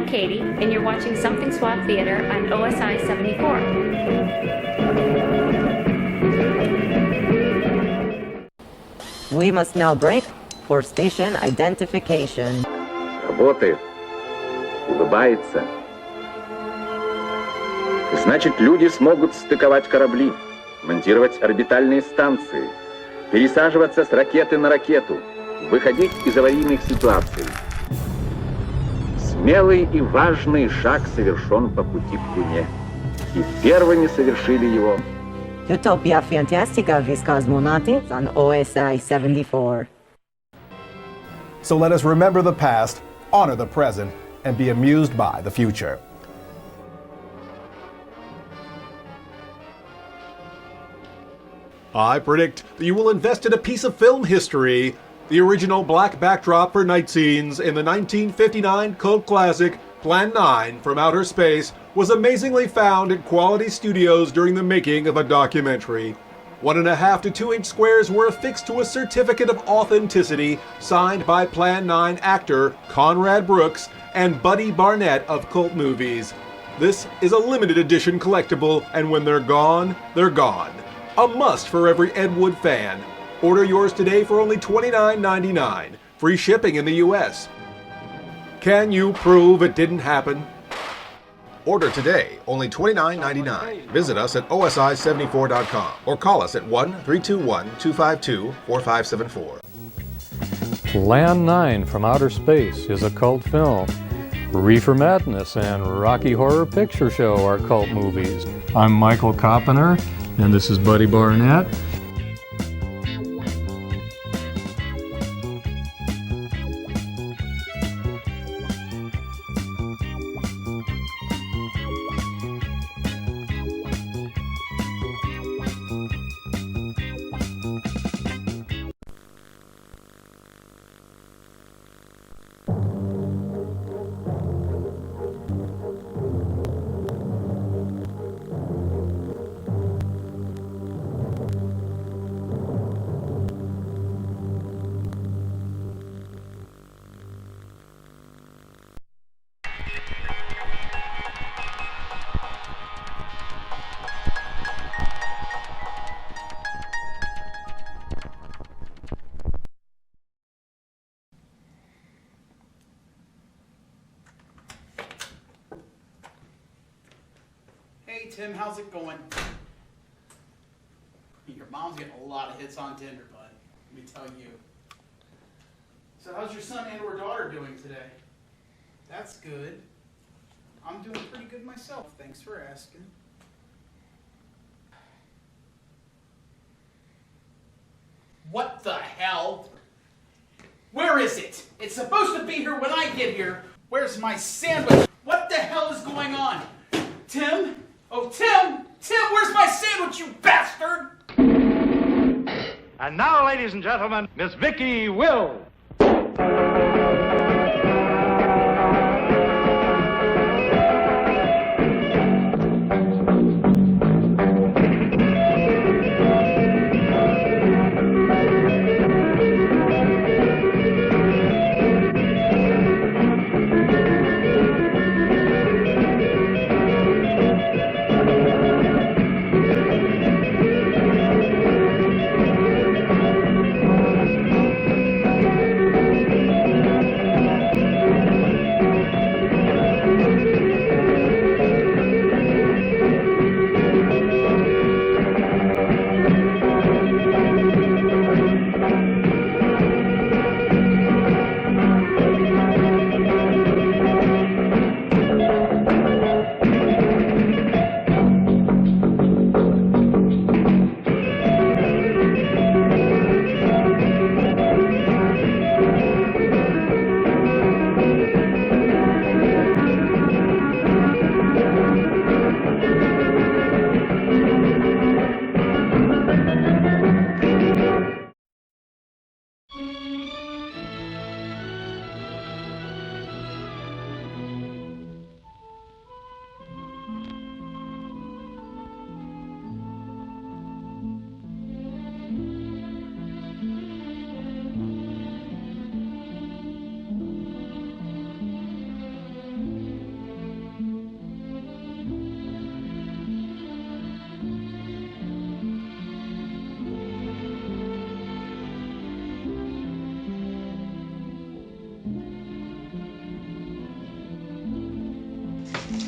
I'm Katie, and you're watching Somethin Suave Theater on OSI74. We must now break for station identification. Работает, улыбается. Значит, люди смогут стыковать корабли, монтировать орбитальные станции, пересаживаться с ракеты на ракету, выходить из аварийных ситуаций. Смелый и важный шаг совершен по пути к Луне. И первыми совершили его Utopia Fantastica vis Cosmonauts on OSI74. So let us remember the past, honor the present, and be amused by the future. I predict that you will invest in a piece of film history. The original black backdrop for night scenes in the 1959 cult classic Plan 9 from Outer Space was amazingly found at quality studios during the making of a documentary. 1.5 to 2 inch squares were affixed to a certificate of authenticity signed by Plan 9 actor Conrad Brooks and Buddy Barnett of cult movies. This is a limited edition collectible, and when they're gone, they're gone. A must for every Ed Wood fan. Order yours today for only $29.99. Free shipping in the US. Can you prove it didn't happen? Order today, only $29.99. Visit us at OSI74.com or call us at 1-321-252-4574. Plan 9 from Outer Space is a cult film. Reefer Madness and Rocky Horror Picture Show are cult movies. I'm Michael Koppener, and this is Buddy Barnett. Hey Tim, how's it going? Your mom's getting a lot of hits on Tinder, bud. Let me tell you. So how's your son and or daughter doing today? That's good. I'm doing pretty good myself. Thanks for asking. What the hell? Where is it? It's supposed to be here when I get here. Where's my sandwich? What the hell is going on? Tim? Oh, Tim! Tim, where's my sandwich, you bastard? And now, ladies and gentlemen, Miss Vicky Will.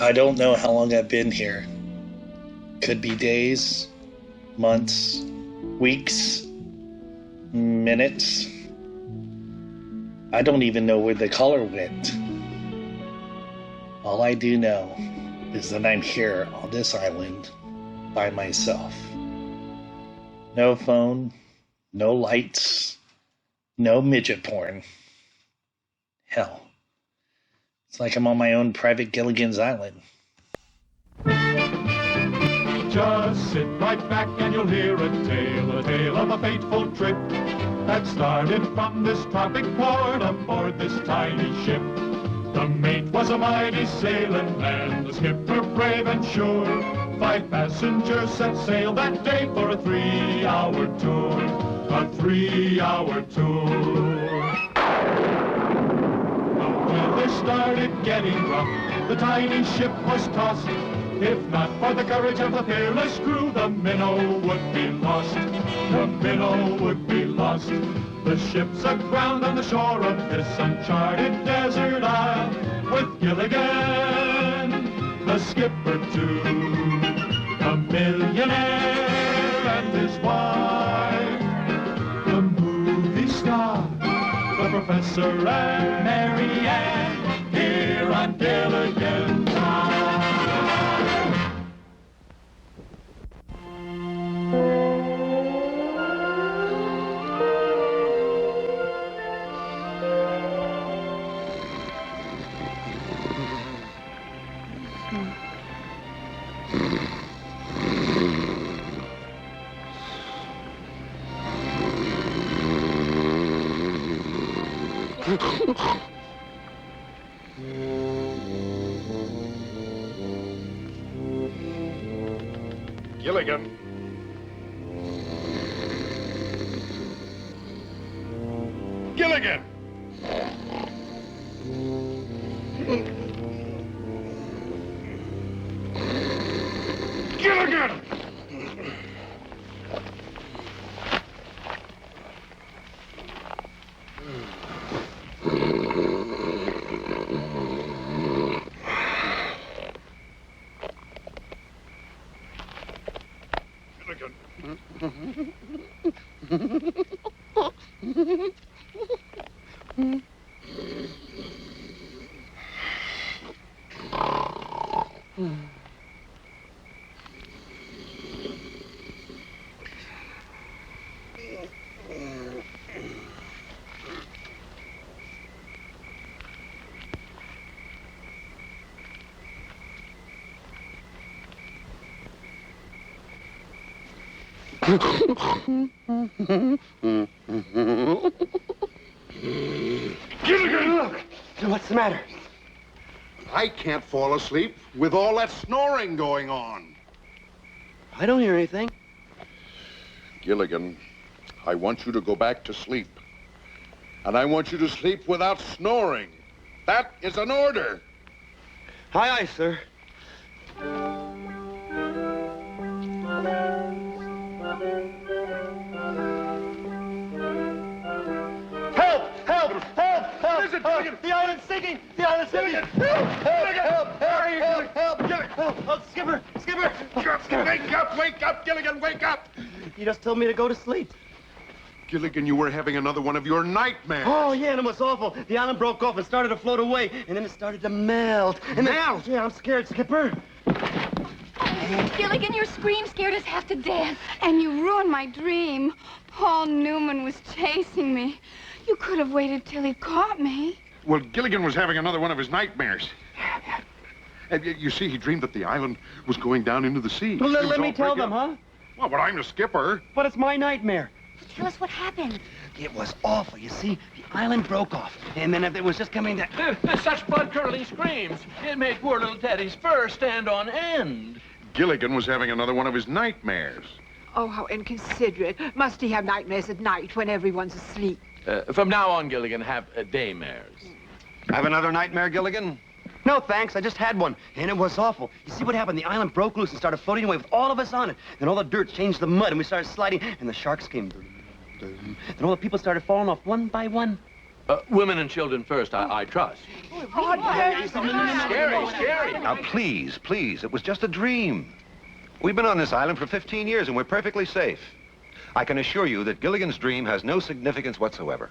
I don't know how long I've been here. Could be days, months, weeks, minutes. I don't even know where the color went. All I do know is that I'm here on this island by myself. No phone, no lights, no midget porn. Hell, it's like I'm on my own private Gilligan's Island. Just sit right back and you'll hear a tale of a fateful trip that started from this tropic port aboard this tiny ship. The mate was a mighty sailing man, the skipper brave and sure. 5 passengers set sail that day for a 3-hour tour. A 3-hour tour. The weather started getting rough, the tiny ship was tossed. If not for the courage of the fearless crew, the minnow would be lost. The minnow would be lost. The ship's aground on the shore of this uncharted desert isle, with Gilligan, the skipper too, a millionaire and his wife, the movie star, the professor and Mary Ann, here on Gilligan's Island. Gilligan. Gilligan! Gilligan! Gilligan! Look! What's the matter? I can't fall asleep with all that snoring going on. I don't hear anything. Gilligan, I want you to go back to sleep. And I want you to sleep without snoring. That is an order. Aye, aye, sir. Help! Help! Help! Help! Listen, Gilligan! The island's sinking! The island's sinking! Help! Help! Help! Help! Help! Help! Oh, Skipper! Skipper! Skipper! Wake up, Gilligan, wake up! You just told me to go to sleep. Gilligan, you were having another one of your nightmares. Oh, yeah, and it was awful. The island broke off and started to float away, and then it started to melt. And Melt? Yeah, I'm scared, Skipper. Gilligan, your scream scared us half to death. And you ruined my dream. Paul Newman was chasing me. You could have waited till he caught me. Well, Gilligan was having another one of his nightmares. You see, he dreamed that the island was going down into the sea. Well, let me tell them, huh? Well, but I'm the skipper. But it's my nightmare. Tell us what happened. It was awful. You see, the island broke off, and then it was just coming to... Such blood-curdling screams. It made poor little Teddy's fur stand on end. Gilligan was having another one of his nightmares. Oh, how inconsiderate. Must he have nightmares at night when everyone's asleep? From now on, Gilligan, have daymares. Have another nightmare, Gilligan? No, thanks. I just had one, and it was awful. You see what happened? The island broke loose and started floating away with all of us on it. Then all the dirt changed to mud, and we started sliding, and the sharks came. Then all the people started falling off one by one. Women and children first, I trust. Scary, scary. Now, please, please, it was just a dream. We've been on this island for 15 years and we're perfectly safe. I can assure you that Gilligan's dream has no significance whatsoever.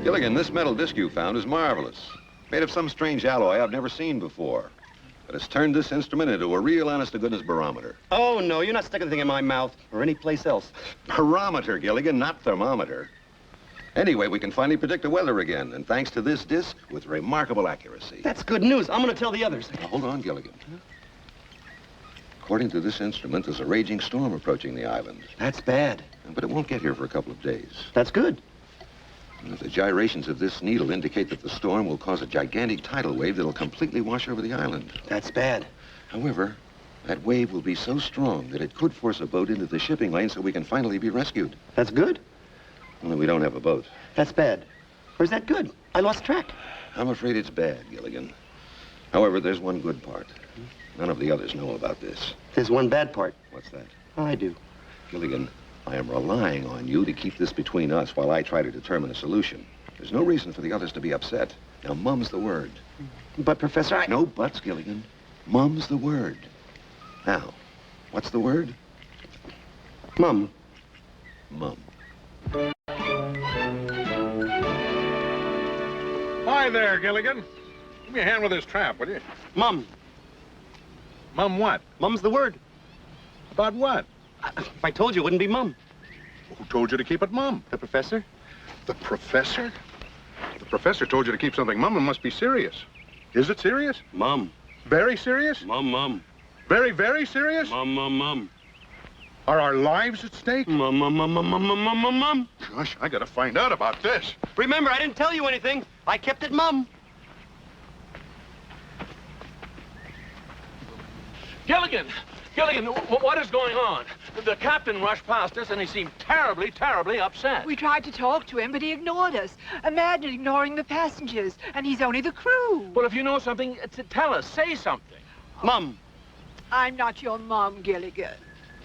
Gilligan, this metal disc you found is marvelous. Made of some strange alloy I've never seen before. But it's turned this instrument into a real honest-to-goodness barometer. Oh, no, you're not sticking anything in my mouth or any place else. Barometer, Gilligan, not thermometer. Anyway, we can finally predict the weather again, and thanks to this disc, with remarkable accuracy. That's good news. I'm going to tell the others. Now, hold on, Gilligan. According to this instrument, there's a raging storm approaching the island. That's bad. But it won't get here for a couple of days. That's good. And the gyrations of this needle indicate that the storm will cause a gigantic tidal wave that'll completely wash over the island. That's bad. However, that wave will be so strong that it could force a boat into the shipping lane so we can finally be rescued. That's good. Only we don't have a boat. That's bad. Or is that good? I lost track. I'm afraid it's bad, Gilligan. However, there's one good part. None of the others know about this. There's one bad part. What's that? I do. Gilligan, I am relying on you to keep this between us while I try to determine a solution. There's no reason for the others to be upset. Now, mum's the word. But, Professor, No buts, Gilligan. Mum's the word. Now, what's the word? Mum. Mum. Hi there, Gilligan. Give me a hand with this trap, will you? Mum. Mum what? Mum's the word. About what? If I told you, it wouldn't be Mum. Who told you to keep it mum? The professor? The professor? The professor told you to keep something mum. It must be serious. Is it serious? Mum. Very serious? Mum, Mum. Very, very serious? Mum, Mum, Mum. Are our lives at stake? Mum, Mum, Mum, Mum, Mum, Mum, Mum, Mum. Gosh, I gotta find out about this. Remember, I didn't tell you anything. I kept it Mum. Gilligan! Gilligan, what is going on? The captain rushed past us and he seemed terribly, terribly upset. We tried to talk to him, but he ignored us. Imagine ignoring the passengers, and he's only the crew. Well, if you know something, tell us. Say something. Mum. I'm not your mom, Gilligan.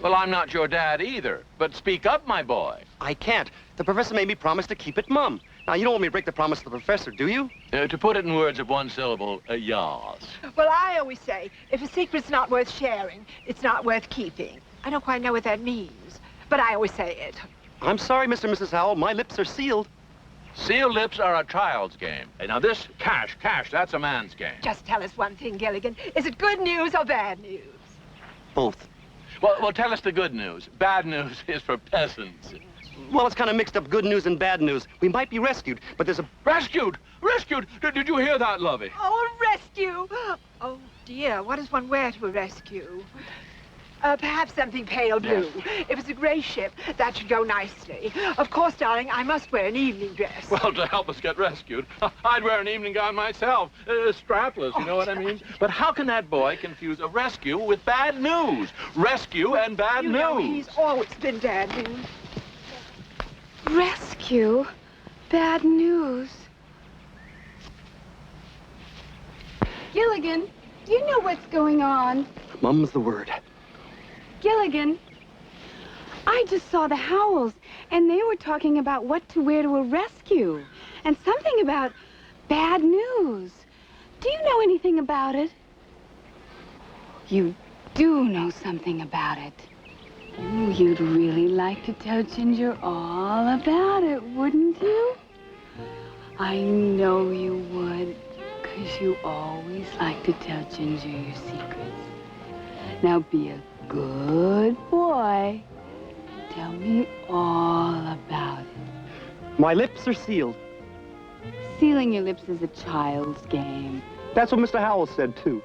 Well, I'm not your dad either, but speak up, my boy. I can't. The professor made me promise to keep it Mum. Now, you don't want me to break the promise to the professor, do you? To put it in words of one syllable, yas. Well, I always say, if a secret's not worth sharing, it's not worth keeping. I don't quite know what that means, but I always say it. I'm sorry, Mr. and Mrs. Howell. My lips are sealed. Sealed lips are a child's game. Hey, now this cash, that's a man's game. Just tell us one thing, Gilligan. Is it good news or bad news? Both. Well, tell us the good news. Bad news is for peasants. Well, it's kind of mixed up good news and bad news. We might be rescued, but there's a... Rescued? Rescued? Did you hear that, Lovey? Oh, a rescue! Oh, dear, what does one wear to a rescue? Perhaps something pale blue. Yes. If it's a gray ship, that should go nicely. Of course, darling, I must wear an evening dress. Well, to help us get rescued, I'd wear an evening gown myself. Strapless, you know what I mean? But how can that boy confuse a rescue with bad news? Rescue and bad You news. know, he's always been bad news. Rescue? Bad news. Gilligan, do you know what's going on? Mum's the word. Gilligan, I just saw the Howells, and they were talking about what to wear to a rescue, and something about bad news. Do you know anything about it? You do know something about it. Ooh, you'd really like to tell Ginger all about it, wouldn't you? I know you would, 'cause you always like to tell Ginger your secrets. Now be a good boy. Tell me all about it. My lips are sealed. Sealing your lips is a child's game. That's what Mr. Howell said, too.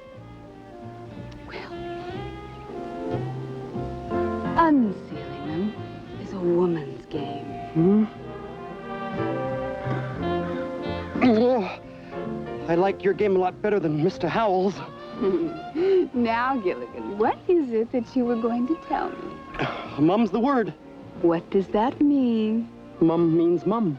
Unsealing them is a woman's game. Hmm? Oh, I like your game a lot better than Mr. Howell's. Now, Gilligan, what is it that you were going to tell me? Mum's the word. What does that mean? Mum means mum.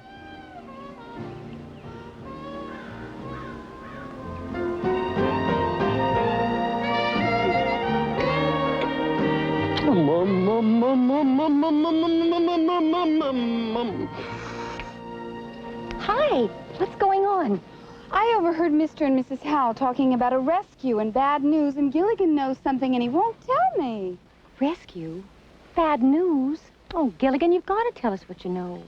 Hi, what's going on? I overheard Mr. and Mrs. Howell talking about a rescue and bad news, and Gilligan knows something and he won't tell me. Rescue? Bad news? Oh, Gilligan, you've got to tell us what you know.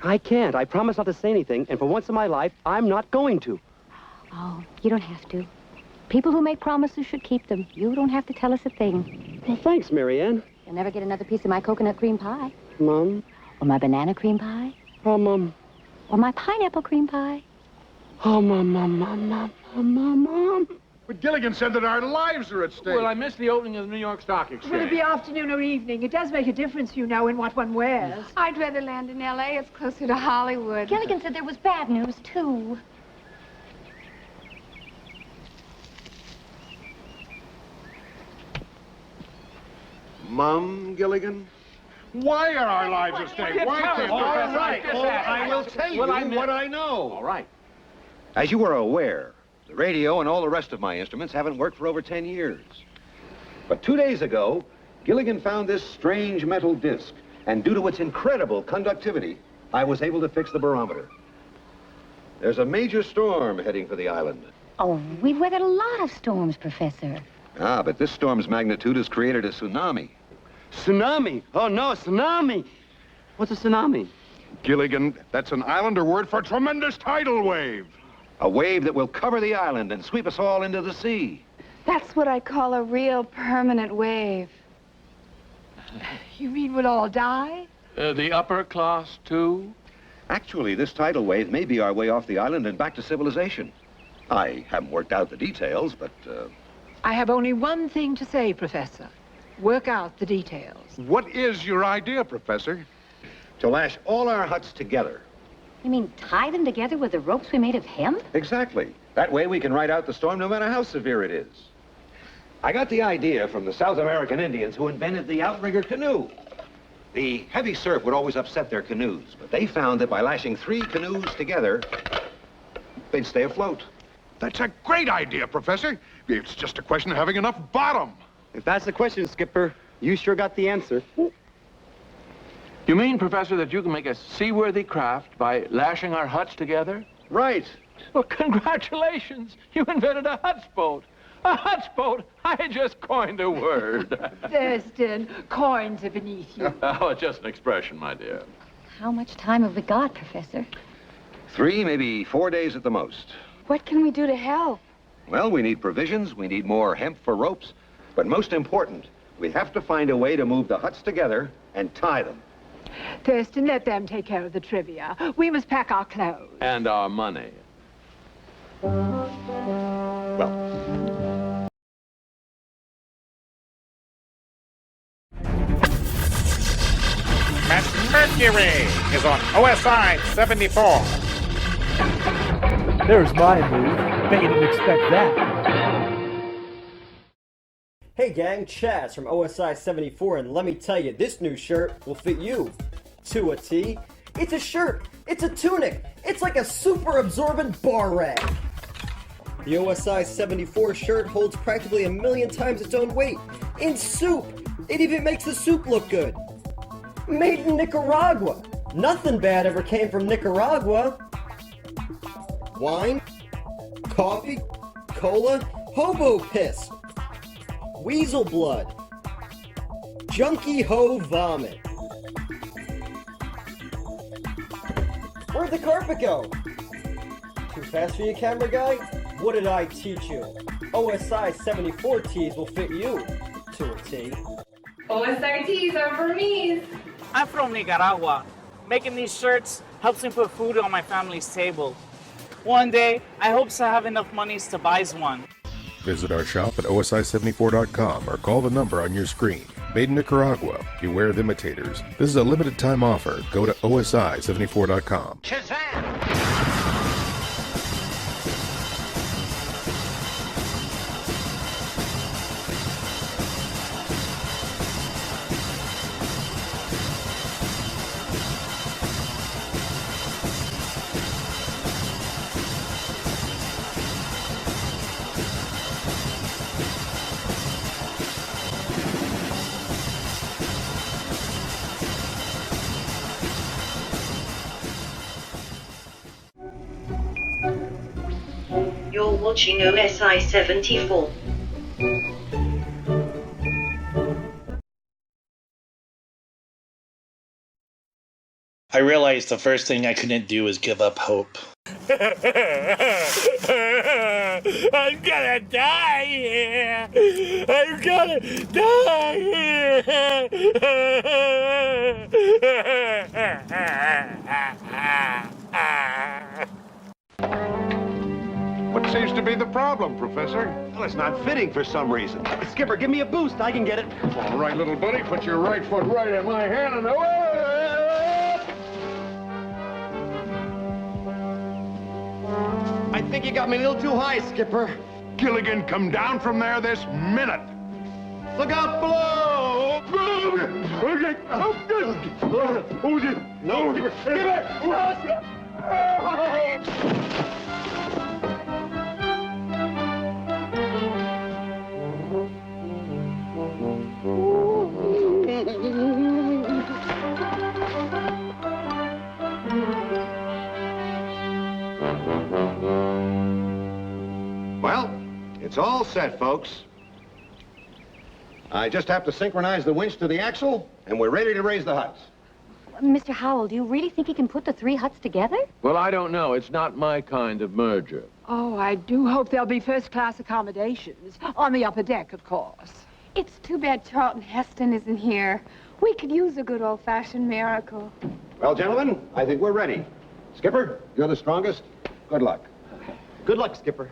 I can't. I promise not to say anything, and for once in my life, I'm not going to. Oh, you don't have to. People who make promises should keep them. You don't have to tell us a thing. Well, thanks, Marianne. You'll never get another piece of my coconut cream pie. Mum? Or my banana cream pie. Oh, Mum. Or my pineapple cream pie. Oh, Mum. But Gilligan said that our lives are at stake. Well, I missed the opening of the New York Stock Exchange. Will it be afternoon or evening? It does make a difference, you know, in what one wears. I'd rather land in L.A. It's closer to Hollywood. Gilligan said there was bad news, too. Mum, Gilligan? Why are our lives at stake? Why can't All Professor- right, I will tell you what I know. All right. As you are aware, the radio and all the rest of my instruments haven't worked for over 10 years. But 2 days ago, Gilligan found this strange metal disc, and due to its incredible conductivity, I was able to fix the barometer. There's a major storm heading for the island. Oh, we've weathered a lot of storms, Professor. Ah, but this storm's magnitude has created a tsunami. Tsunami? Oh, no, tsunami. What's a tsunami? Gilligan, that's an islander word for tremendous tidal wave. A wave that will cover the island and sweep us all into the sea. That's what I call a real permanent wave. You mean we'll all die? The upper class, too? Actually, this tidal wave may be our way off the island and back to civilization. I haven't worked out the details, but, I have only one thing to say, Professor. Work out the details. What is your idea, Professor? to lash all our huts together. You mean tie them together with the ropes we made of hemp? Exactly. That way we can ride out the storm no matter how severe it is. I got the idea from the South American Indians who invented the outrigger canoe. The heavy surf would always upset their canoes, but they found that by lashing 3 canoes together, they'd stay afloat. That's a great idea, Professor. It's just a question of having enough bottom. If that's the question, Skipper, you sure got the answer. You mean, Professor, that you can make a seaworthy craft by lashing our huts together? Right. Well, congratulations. You invented a hutsboat. A hutsboat? I just coined a word. Thurston, coins are beneath you. Oh, it's just an expression, my dear. How much time have we got, Professor? 3, maybe 4 days at the most. What can we do to help? Well, we need provisions, we need more hemp for ropes, but most important, we have to find a way to move the huts together and tie them. Thurston, let them take care of the trivia. We must pack our clothes. And our money. Well, Mercury is on OSI74. There's my move. Bet you didn't expect that. Hey gang, Chaz from OSI74, and let me tell you, this new shirt will fit you to a T. It's a shirt, it's a tunic, it's like a super absorbent bar rag. The OSI74 shirt holds practically 1,000,000 times its own weight in soup. It even makes the soup look good. Made in Nicaragua. Nothing bad ever came from Nicaragua. Wine, coffee, cola, hobo piss, weasel blood, junkie hoe vomit. Where'd the carpet go? Too fast for you, camera guy? What did I teach you? OSI74 tees will fit you to a T. OSI tees are for me. I'm from Nicaragua. Making these shirts helps me put food on my family's table. One day, I hope to have enough monies to buy one. Visit our shop at OSI74.com or call the number on your screen. Made in Nicaragua. Beware of imitators. This is a limited time offer. Go to OSI74.com. You're watching OSI74. I realized the first thing I couldn't do is give up hope. I'm gonna die here. I'm gonna die here. What seems to be the problem, Professor? Well, it's not fitting for some reason. Skipper, give me a boost. I can get it. All right, little buddy, put your right foot right in my hand and away! I think you got me a little too high, Skipper. Gilligan, come down from there this minute. Look out below! No, Skipper! well, it's all set, folks. I just have to synchronize the winch to the axle, and we're ready to raise the huts. Mr. Howell, do you really think he can put the 3 huts together? Well, I don't know. It's not my kind of merger. Oh, I do hope there'll be first-class accommodations. On the upper deck, of course. It's too bad Charlton Heston isn't here. We could use a good old-fashioned miracle. Well, gentlemen, I think we're ready. Skipper, you're the strongest. Good luck. Good luck, Skipper.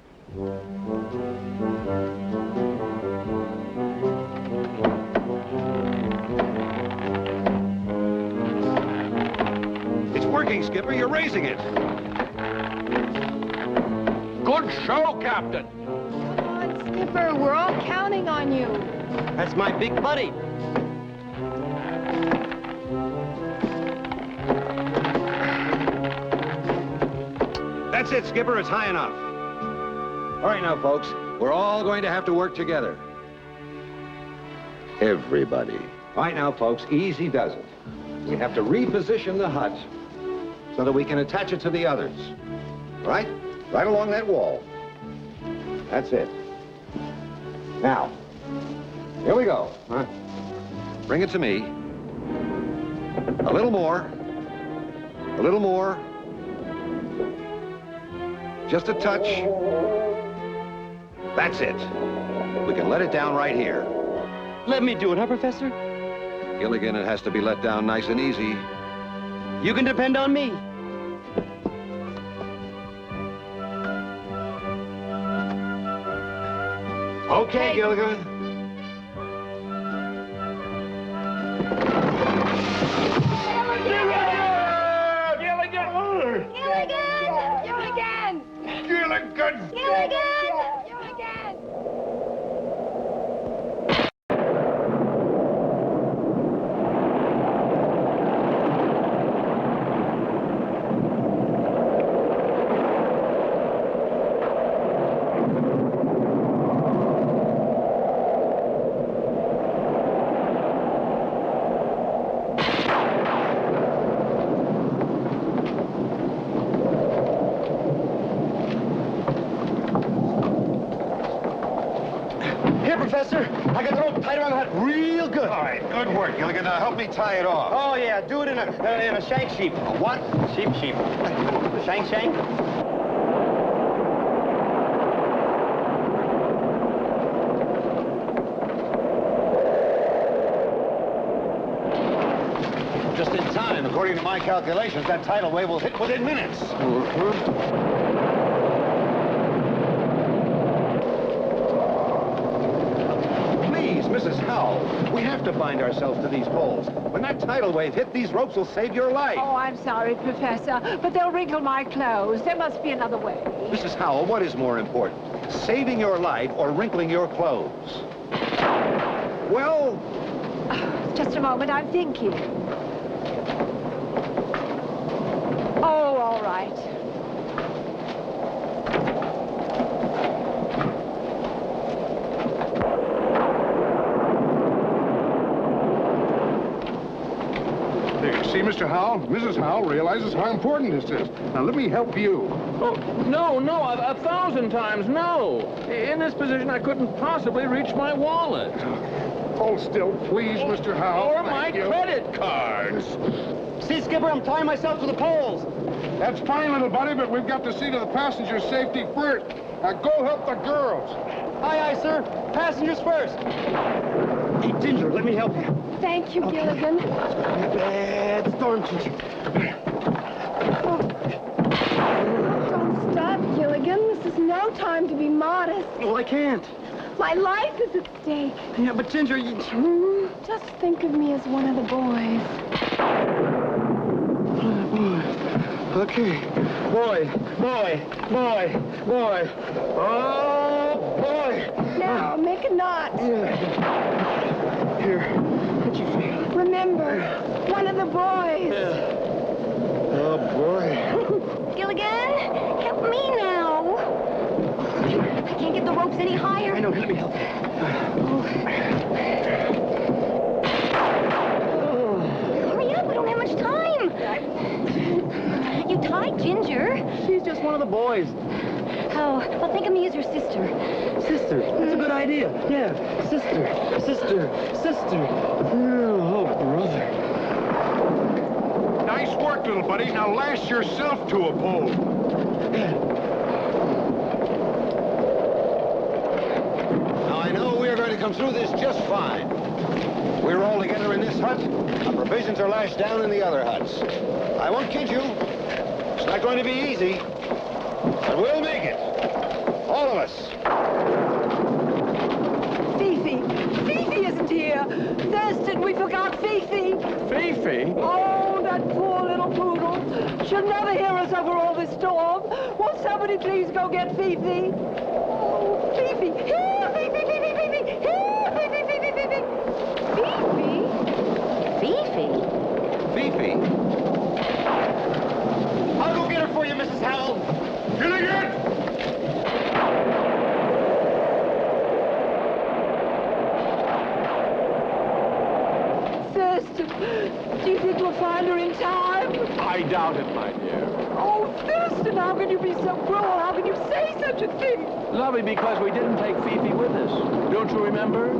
It's working, Skipper. You're raising it. Good show, Captain. Come on, Skipper. We're all counting on you. That's my big buddy. That's it, Skipper. It's high enough. All right now, folks. We're all going to have to work together. Everybody. All right now, folks. Easy does it. We have to reposition the hut so that we can attach it to the others. All right? Right along that wall. That's it. Now, here we go. Huh? Bring it to me. A little more. A little more. Just a touch. That's it. We can let it down right here. Let me do it, huh, Professor? Gilligan, it has to be let down nice and easy. You can depend on me. Okay, Gilligan. Here, Professor. I got the rope tied around the hut real good. All right, good work, Gilligan. Now help me tie it off. Oh, yeah. Do it in a shank sheep. A what? Sheep. Shank. Just in time. According to my calculations, that tidal wave will hit within minutes. Please, Mrs. Howell, we have to bind ourselves to these poles. When that tidal wave hit, these ropes will save your life. Oh, I'm sorry, Professor, but they'll wrinkle my clothes. There must be another way. Mrs. Howell, what is more important? Saving your life or wrinkling your clothes? Well... Just a moment, I'm thinking. Oh, all right. See, Mr. Howell, Mrs. Howell realizes how important this is. Now, let me help you. Oh, no, 1,000 times no. In this position, I couldn't possibly reach my wallet. Hold still, please, Mr. Howell. Or my credit cards. See, Skipper, I'm tying myself to the poles. That's fine, little buddy, but we've got to see to the passenger's safety first. Now, go help the girls. Aye, sir. Passengers first. Hey, Ginger, let me help you. Thank you, Gilligan. Bad storm, Ginger. Don't stop, Gilligan. This is no time to be modest. Well, I can't. My life is at stake. Yeah, but Ginger, you... Just think of me as one of the boys. Okay. Boy. Oh, boy. Now, make a knot. Yeah. Here. How'd you feel? Remember, one of the boys. Yeah. Oh, boy. Gilligan, help me now. I can't get the ropes any higher. I know, let me help. Hurry up, we don't have much time. You tied Ginger. She's just one of the boys. Oh, well, think of me as your sister. Sister, that's a good idea. Yeah, sister. Oh, brother. Nice work, little buddy. Now lash yourself to a pole. Now, I know we're going to come through this just fine. We're all together in this hut. Our provisions are lashed down in the other huts. I won't kid you. It's not going to be easy. But we'll make it. All of us. Fifi isn't here. Thurston, we forgot Fifi. Fifi? Oh, that poor little poodle. She'll never hear us over all this storm. Won't somebody please go get Fifi? Oh, Fifi. Here, Fifi. Here, Fifi. Fifi. I'll go get her for you, Mrs. Howell. Gilligan! Thurston, do you think we'll find her in time? I doubt it, my dear. Oh, Thurston, how can you be so cruel? How can you say such a thing? Lovely, because we didn't take Fifi with us. Don't you remember?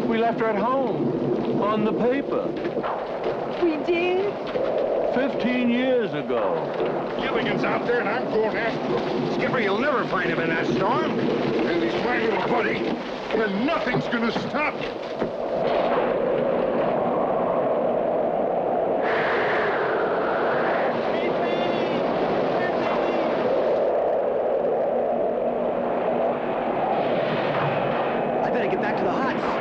We left her at home, on the paper. We did? 15 years ago. Gilligan's out there and I'm going after him. Skipper, you'll never find him in that storm. And he's my little buddy, and nothing's gonna stop him. I better get back to the huts.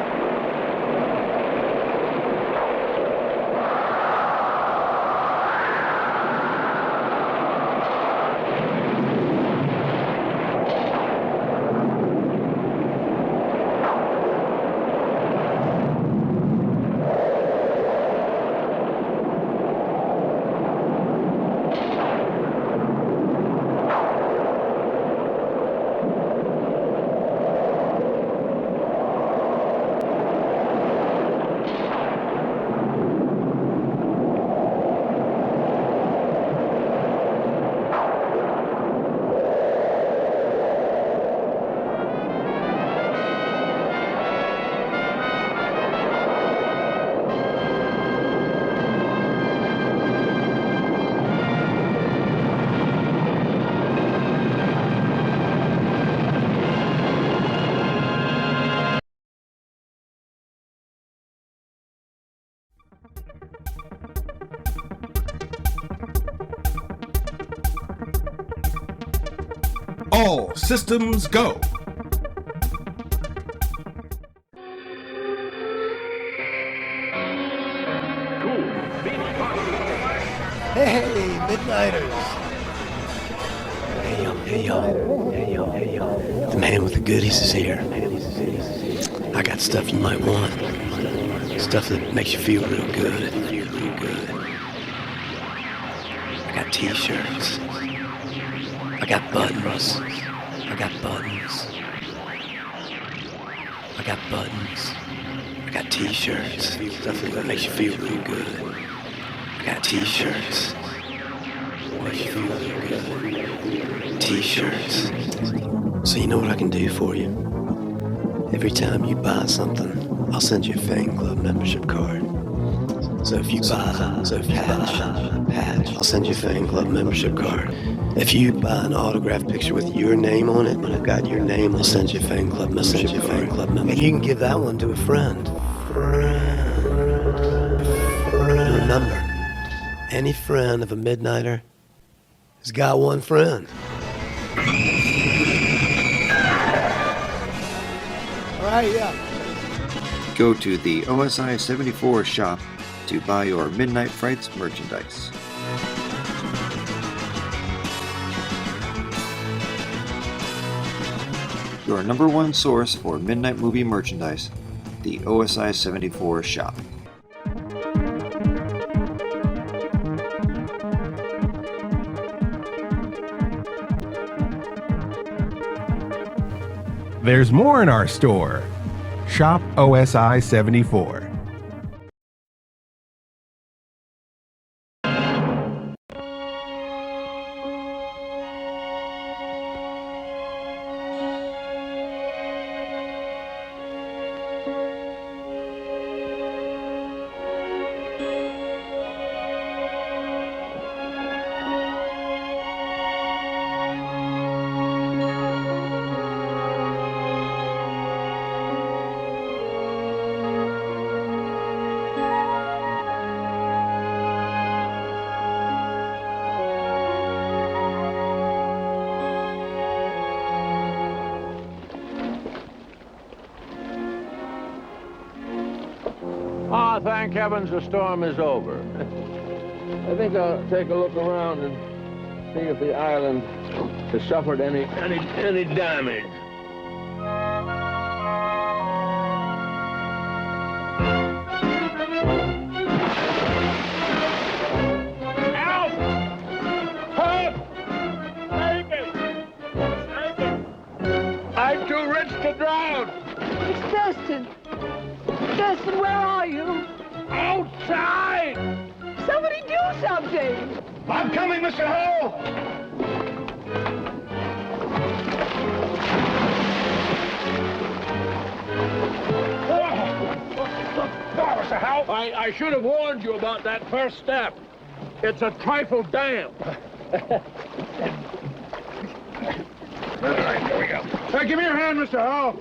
All systems go. Hey, Midnighters. Hey, yo, hey, yo. Hey, yo, hey, yo. The man with the goodies is here. I got stuff you might want. Stuff that makes you feel real good. I got t-shirts. I got buttons. I got buttons. I got buttons. I got t-shirts. Stuff that makes you feel real good. I got t-shirts. Makes you feel real good. T-shirts. So you know what I can do for you? Every time you buy something, I'll send you a Fan Club membership card. So if you buy a patch, I'll send you a Fan Club membership card. If you buy an autographed picture with your name on it, when I've got your name, I'll send you a Fan Club membership card. And you can give that one to a friend. Remember, any friend of a Midnighter has got one friend. All right, yeah. Go to the OSI74 shop to buy your Midnight Frights merchandise. Your #1 source for Midnight Movie merchandise, the OSI74 shop. There's more in our store. Shop OSI74. Ah, thank heavens the storm is over. I think I'll take a look around and see if the island has suffered any damage. Help! Help! Save me! Save me! I'm too rich to drown! It's Dustin. Dustin, where are you? Outside! Somebody do something! I'm coming, Mr. Ho! I should have warned you about that first step. It's a trifle damp. All right, here we go. Hey, give me your hand, Mr. Hall.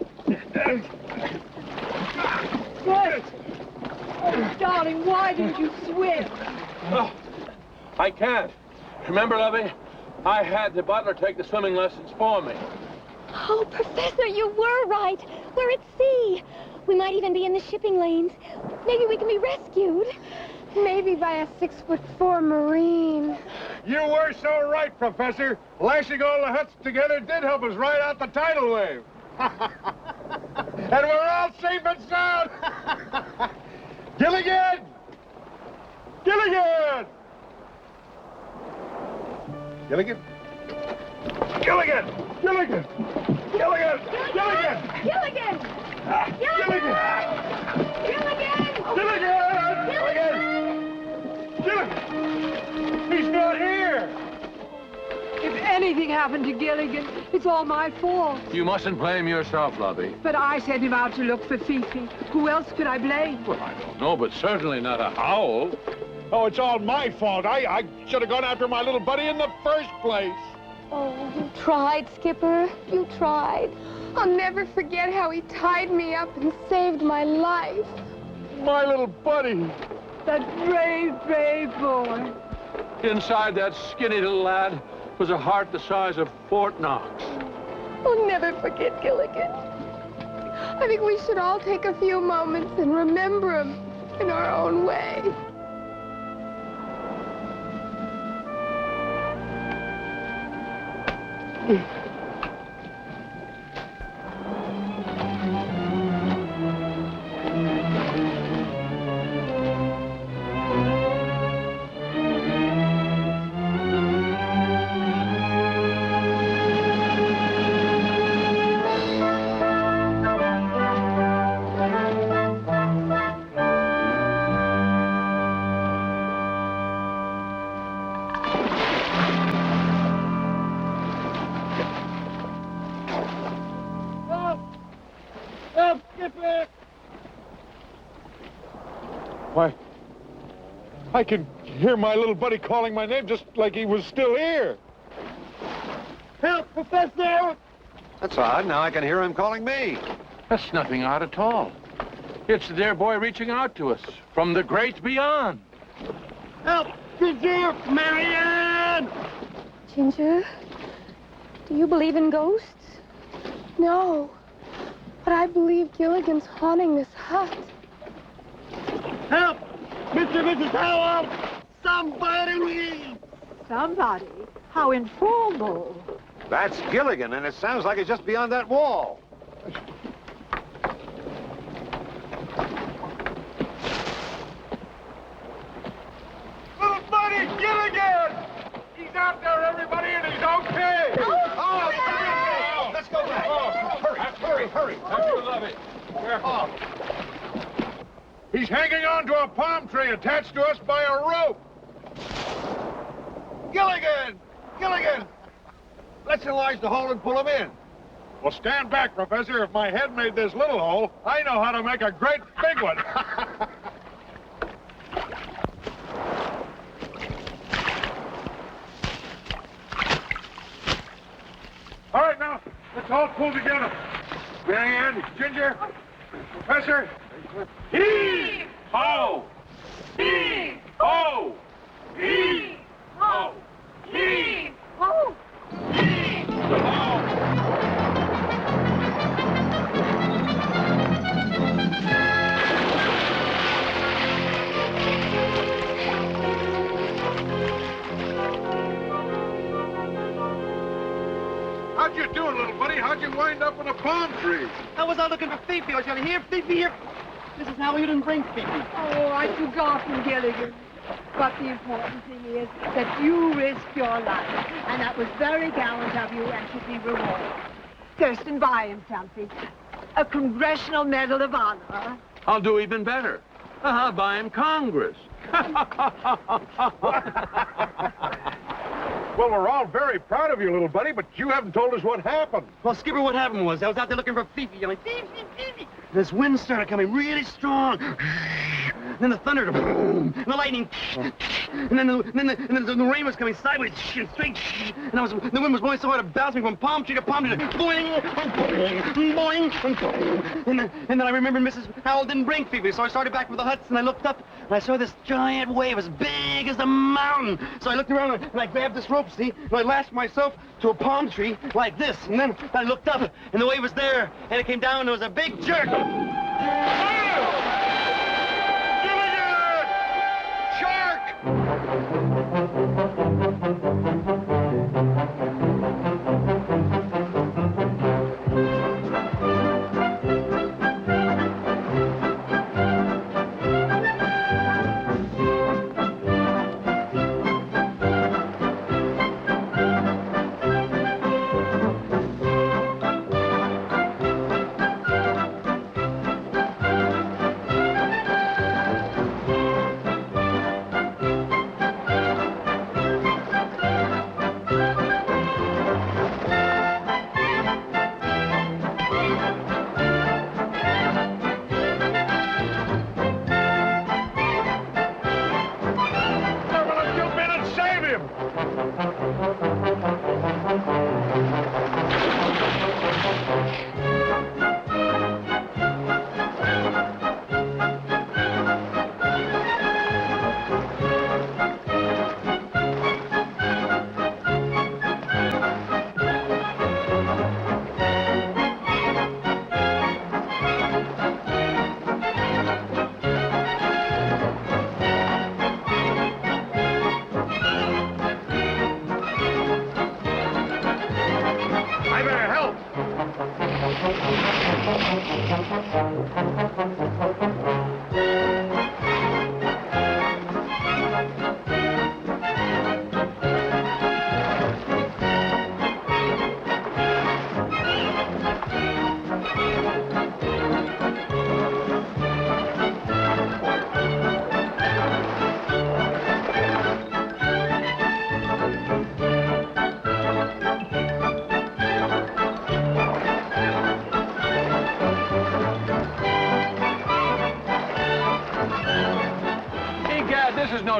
What? Oh, darling, why didn't you swim? Oh, I can't. Remember, Lovey? I had the butler take the swimming lessons for me. Oh, Professor, you were right. We're at sea. We might even be in the shipping lanes. Maybe we can be rescued. Maybe by a 6'4" Marine. You were so right, Professor. Lashing all the huts together did help us ride out the tidal wave. And we're all safe and sound. Gilligan! Gilligan! Gilligan? Gilligan! Gilligan! Gilligan! Gilligan! Gilligan! Gilligan! Gilligan! Gilligan! He's not here! If anything happened to Gilligan, it's all my fault. You mustn't blame yourself, Lovey. But I sent him out to look for Fifi. Who else could I blame? Well, I don't know, but certainly not a howl. Oh, it's all my fault. I should have gone after my little buddy in the first place. Oh, you tried, Skipper. You tried. I'll never forget how he tied me up and saved my life. My little buddy. That brave, brave boy. Inside that skinny little lad was a heart the size of Fort Knox. I'll never forget Gilligan. I think we should all take a few moments and remember him in our own way. Why, I can hear my little buddy calling my name just like he was still here. Help, Professor! That's odd. Now I can hear him calling me. That's nothing odd at all. It's the dear boy reaching out to us from the great beyond. Help! Ginger! Marianne! Ginger, do you believe in ghosts? No, but I believe Gilligan's haunting this hut. Help! Mr. and Mrs. Howell! Somebody! Somebody? How informal. That's Gilligan, and it sounds like it's just beyond that wall. Little buddy, Gilligan! He's out there, everybody, and he's okay! Oh, let's go back. Hurry. I love it. He's hanging on to a palm tree attached to us by a rope. Gilligan! Gilligan! Let's enlarge the hole and pull him in. Well, stand back, Professor. If my head made this little hole, I know how to make a great big one. All right, now, let's all pull together. Marianne, Ginger, Professor, heave! Ho! Heave! Ho! Heave! Ho! Heave! Oh! Heave! Ho! How'd you do, little buddy? How'd you wind up in a palm tree? I was out looking for Fifi. I was going to hear Fifi here. Mrs. Howell, you didn't bring Fifi. Oh, I'd forgotten, Gilligan. But the important thing is that you risked your life. And that was very gallant of you and should be rewarded. Thurston, buy him something. A Congressional Medal of Honor. I'll do even better. I'll buy him Congress. Well, we're all very proud of you, little buddy, but you haven't told us what happened. Well, Skipper, what happened was I was out there looking for Fifi, yelling, Fifi, Fifi. This wind started coming really strong. then the thunder, boom, and the lightning, and then the rain was coming sideways and straight, and the wind was blowing so hard it bounced me from palm tree to palm tree, boing, boing, boing, and then I remembered Mrs. Howell didn't bring Phoebe, so I started back for the huts, and I looked up, and I saw this giant wave as big as a mountain. So I looked around, and I grabbed this rope, see, and I lashed myself to a palm tree like this, and then I looked up, and the wave was there, and it came down, and there was a big jerk.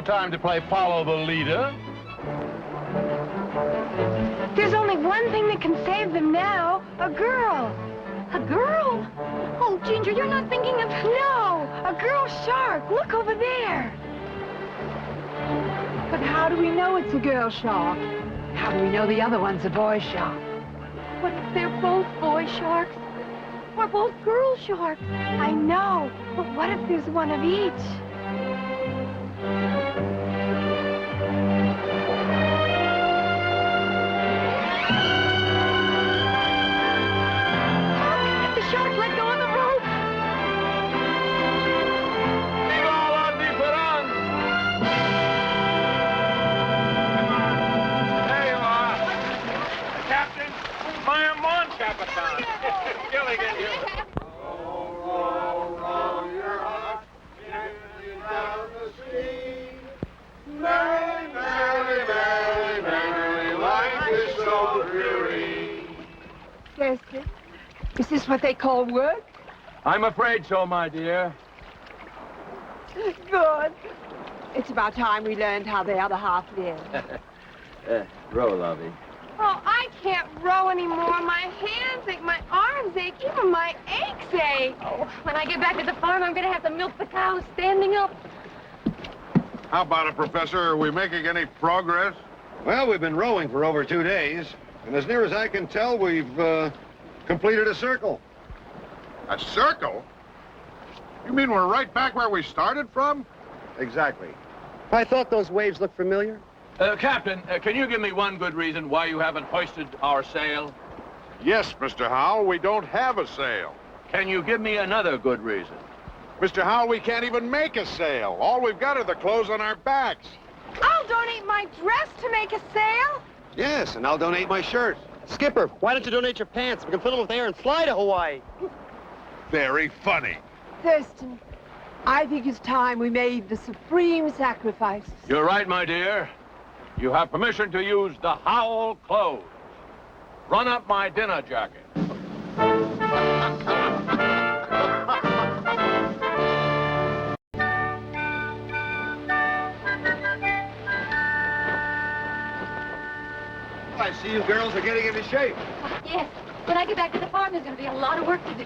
Time to play follow the leader. There's only one thing that can save them now. A girl. A girl? Oh, Ginger, you're not thinking of... No, a girl shark. Look over there. But how do we know it's a girl shark? How do we know the other one's a boy shark? What if they're both boy sharks? Or both girl sharks? I know, but what if there's one of each? Gilligan, you. Merry, merry, merry, merry, life is so dreary. Kirsten, is this what they call work? I'm afraid so, my dear. Good. It's about time we learned how the other half lives. Row, lovey. Oh, I can't row anymore. My hands ache, my arms ache, even my aches ache. Oh, when I get back to the farm, I'm going to have to milk the cows standing up. How about it, Professor? Are we making any progress? Well, we've been rowing for over 2 days, and as near as I can tell, we've completed a circle. A circle? You mean we're right back where we started from? Exactly. I thought those waves looked familiar. Captain, can you give me one good reason why you haven't hoisted our sail? Yes, Mr. Howell, we don't have a sail. Can you give me another good reason? Mr. Howell, we can't even make a sail. All we've got are the clothes on our backs. I'll donate my dress to make a sail. Yes, and I'll donate my shirt. Skipper, why don't you donate your pants? We can fill them with air and fly to Hawaii. Very funny. Thurston, I think it's time we made the supreme sacrifice. You're right, my dear. You have permission to use the Howell clothes. Run up my dinner jacket. I see you girls are getting into shape. Yes. When I get back to the farm, there's going to be a lot of work to do.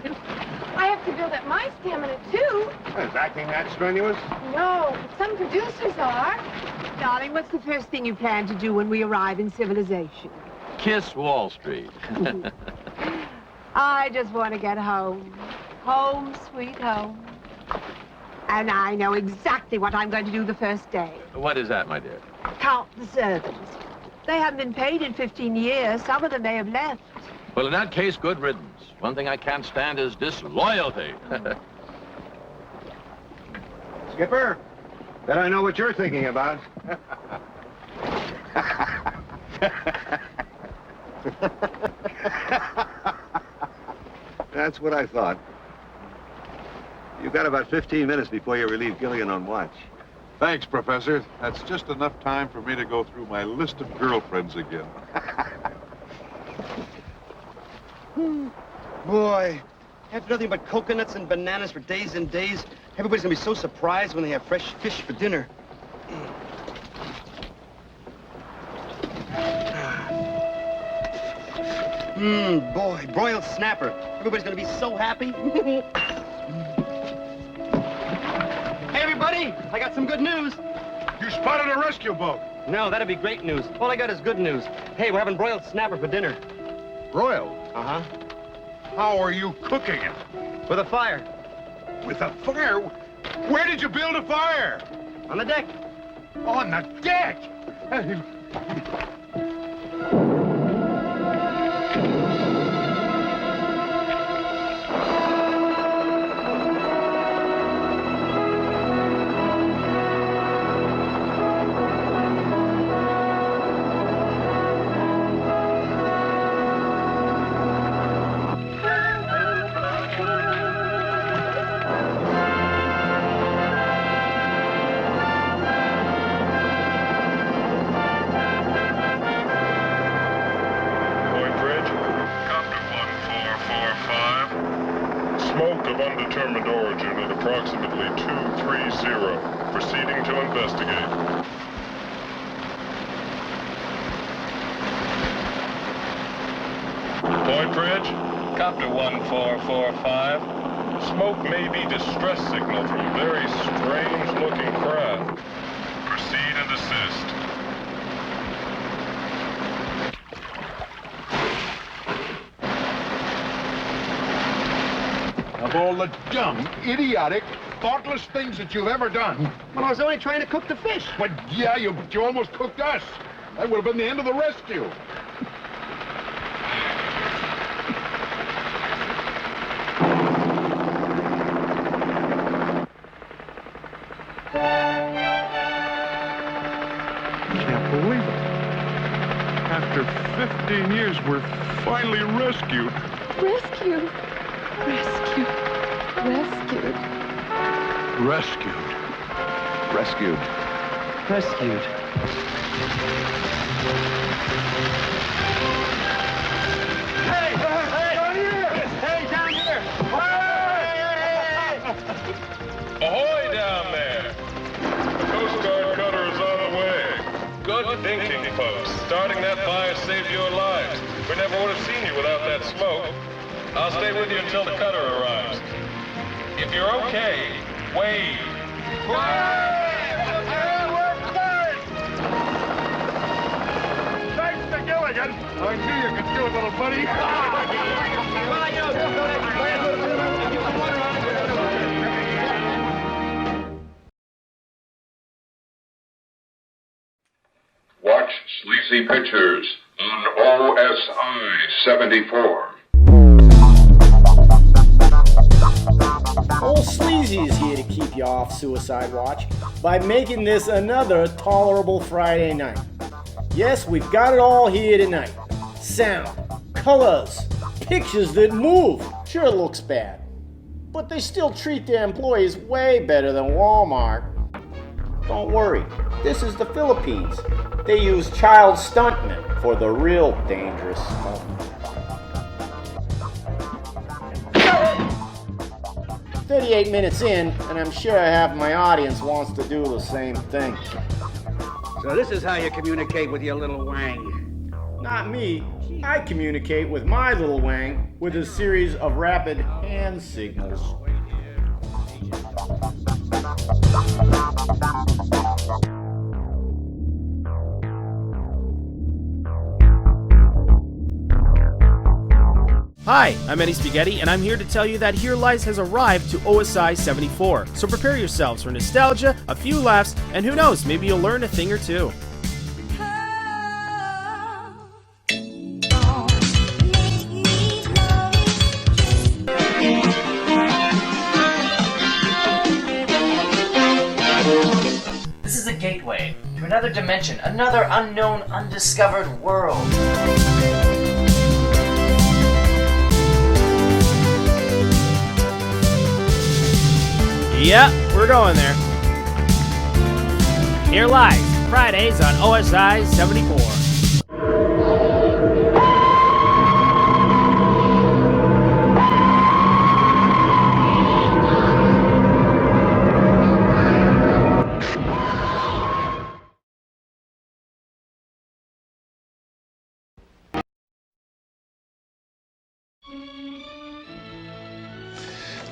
I have to build up my stamina, too. Is acting that strenuous? No, but some producers are. Darling, what's the first thing you plan to do when we arrive in civilization? Kiss Wall Street. I just want to get home. Home, sweet home. And I know exactly what I'm going to do the first day. What is that, my dear? Count the servants. They haven't been paid in 15 years. Some of them may have left. Well, in that case, good riddance. One thing I can't stand is disloyalty. Skipper, bet I know what you're thinking about. That's what I thought. You've got about 15 minutes before you relieve Gilligan on watch. Thanks, Professor. That's just enough time for me to go through my list of girlfriends again. Boy, after nothing but coconuts and bananas for days and days, everybody's gonna be so surprised when they have fresh fish for dinner. Boy, broiled snapper. Everybody's gonna be so happy. Hey, everybody, I got some good news. You spotted a rescue boat. No, that'd be great news. All I got is good news. Hey, we're having broiled snapper for dinner. Broiled? Uh-huh. How are you cooking it? With a fire. With a fire? Where did you build a fire? On the deck. On the deck? Smoke of undetermined origin at approximately 230. Proceeding to investigate. Point Bridge, Copter 1445. Smoke may be distress signal from a very strange-looking craft. Proceed and assist. Of all the dumb, idiotic, thoughtless things that you've ever done. Well, I was only trying to cook the fish. But yeah, you almost cooked us. That would have been the end of the rescue. Can't believe it. After 15 years, we're finally rescued. Rescued. Rescued. Rescued. Rescued. Rescued. Rescued. Hey! Hey! Down here! Hey, down here! Ahoy down there! The Coast Guard cutter is on the way. Good thinking, folks. Starting that fire saved your lives. We never would have seen you without that smoke. I'll stay with you until the cutter arrives. If you're okay, wave. Thanks to Gilligan. I knew you could do it, little buddy. Watch Sleazy Pictures on OSI74. Old Sleazy is here to keep you off suicide watch by making this another tolerable Friday night. Yes, we've got it all here tonight. Sound, colors, pictures that move. Sure looks bad, but they still treat their employees way better than Walmart. Don't worry, this is the Philippines. They use child stuntmen for the real dangerous stuff. 38 minutes in, and I'm sure half my audience wants to do the same thing. So this is how you communicate with your little wang. Not me. I communicate with my little wang with a series of rapid hand signals. Hi, I'm Eddie Spaghetti, and I'm here to tell you that Here Lies has arrived to OSI74. So prepare yourselves for nostalgia, a few laughs, and who knows, maybe you'll learn a thing or two. This is a gateway to another dimension, another unknown, undiscovered world. Yep, we're going there. Here Lies, Fridays on OSI 74.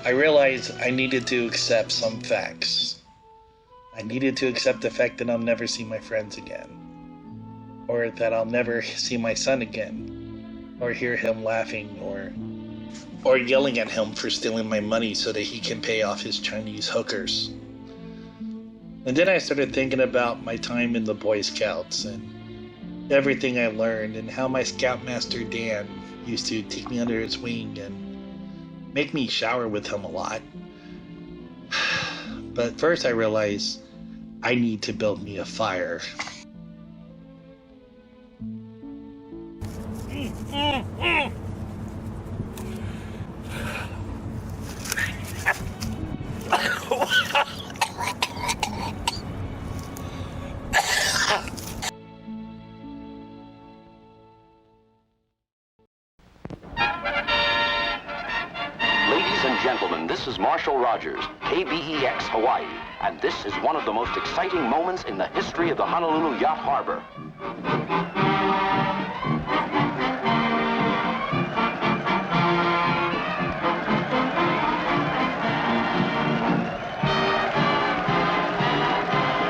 I realized I needed to accept some facts. I needed to accept the fact that I'll never see my friends again. Or that I'll never see my son again. Or hear him laughing or yelling at him for stealing my money so that he can pay off his Chinese hookers. And then I started thinking about my time in the Boy Scouts and everything I learned and how my Scoutmaster Dan used to take me under his wing and make me shower with him a lot. But first I realized I need to build me a fire. Ladies and gentlemen, this is Marshall Rogers, KBEX Hawaii, and this is one of the most exciting moments in the history of the Honolulu Yacht Harbor.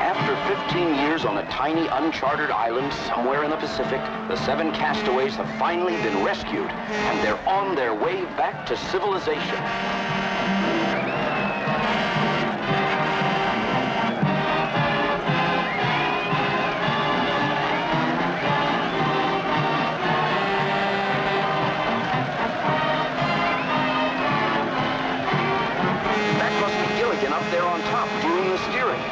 After 15 years on a tiny uncharted island somewhere in the Pacific, the 7 castaways have finally been rescued, and they're on their way back to civilization. That must be Gilligan up there on top doing the steering.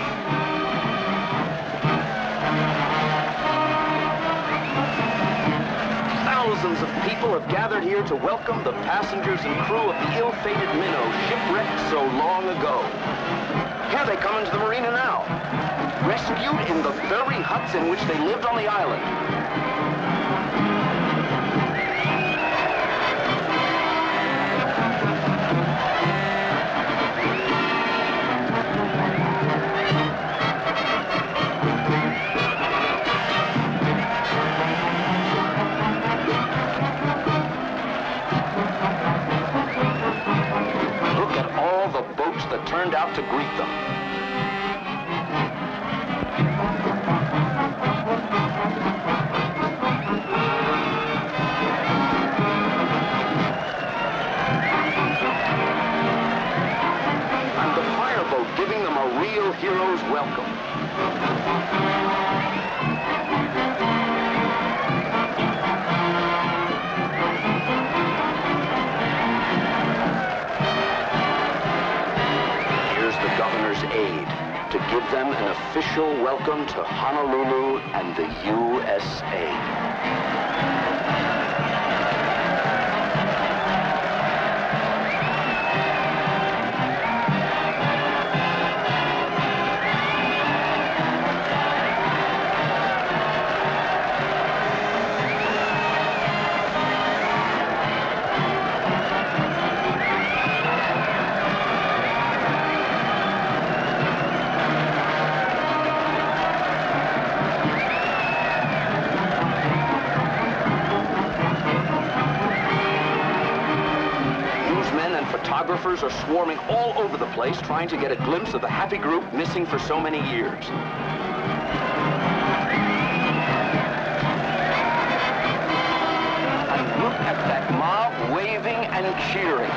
Thousands of people have gathered here to welcome the passengers and crew of the ill-fated minnow shipwrecked so long ago. Here they come into the marina now, rescued in the very huts in which they lived on the island. Look at all the boats that turned out to greet them. And the fireboat giving them a real hero's welcome. Here's the governor's aide to give them an official welcome to Honolulu and the USA. photographers are swarming all over the place trying to get a glimpse of the happy group missing for so many years. And look at that mob waving and cheering.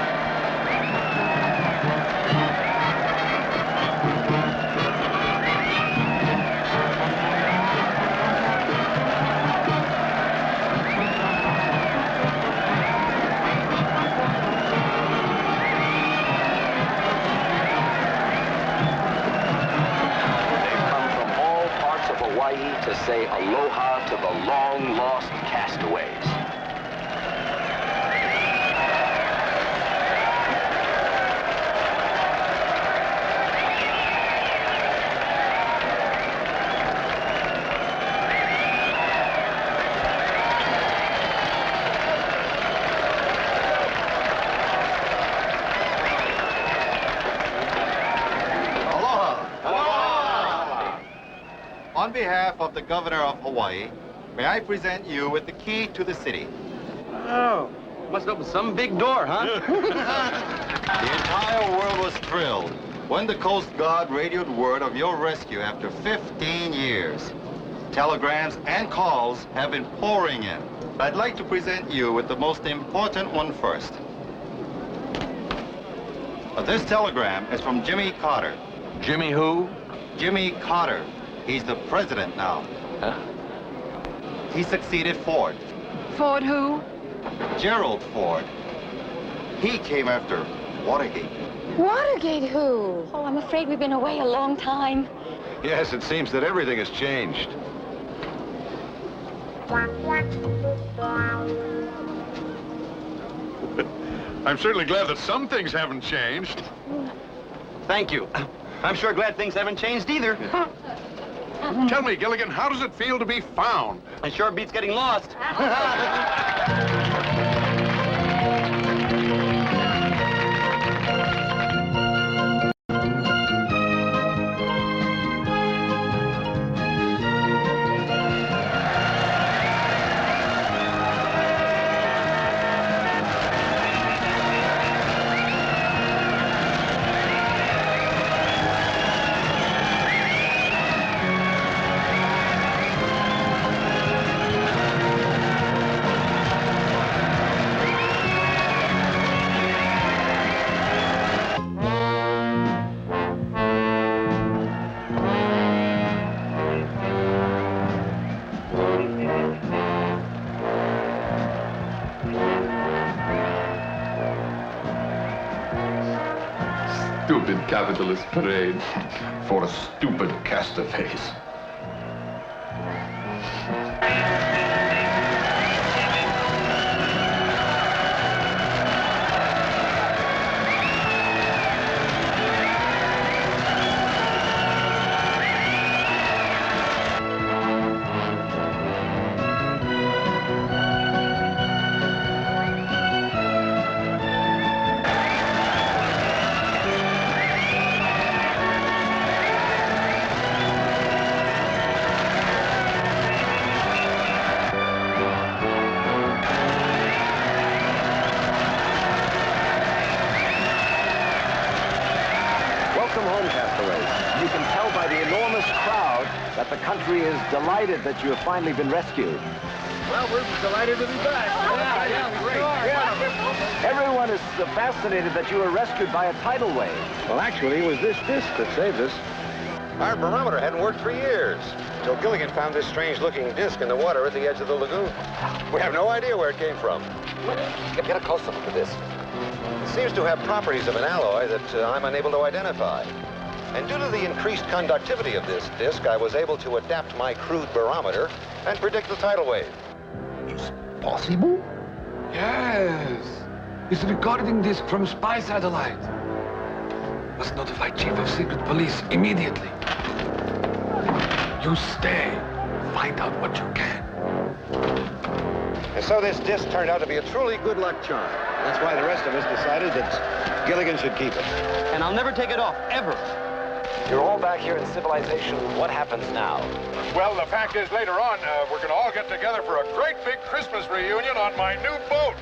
To say aloha to the long-lost castaways. On behalf of the Governor of Hawaii, may I present you with the key to the city. Oh, must open some big door, huh? The entire world was thrilled when the Coast Guard radioed word of your rescue after 15 years. Telegrams and calls have been pouring in. I'd like to present you with the most important one first. This telegram is from Jimmy Carter. Jimmy who? Jimmy Carter. He's the president now. Huh? He succeeded Ford. Ford who? Gerald Ford. He came after Watergate. Watergate who? Oh, I'm afraid we've been away a long time. Yes, it seems that everything has changed. I'm certainly glad that some things haven't changed. Thank you. I'm sure glad things haven't changed either. Tell me, Gilligan, how does it feel to be found? It sure beats getting lost. Stupid capitalist parade for stupid castaways. That the country is delighted that you have finally been rescued. Well, we're delighted to be back. Great. Everyone is fascinated that you were rescued by a tidal wave. Well, actually, it was this disc that saved us. Our barometer hadn't worked for years, until Gilligan found this strange-looking disc in the water at the edge of the lagoon. We have no idea where it came from. Get a close-up of the disc. It seems to have properties of an alloy that I'm unable to identify. And due to the increased conductivity of this disc, I was able to adapt my crude barometer and predict the tidal wave. It's possible? Yes. It's a recording disc from spy satellite. Must notify Chief of Secret Police immediately. You stay. Find out what you can. And so this disc turned out to be a truly good luck charm. That's why the rest of us decided that Gilligan should keep it. And I'll never take it off, ever. You're all back here in civilization. What happens now? Well, the fact is, later on, we're going to all get together for a great big Christmas reunion on my new boat.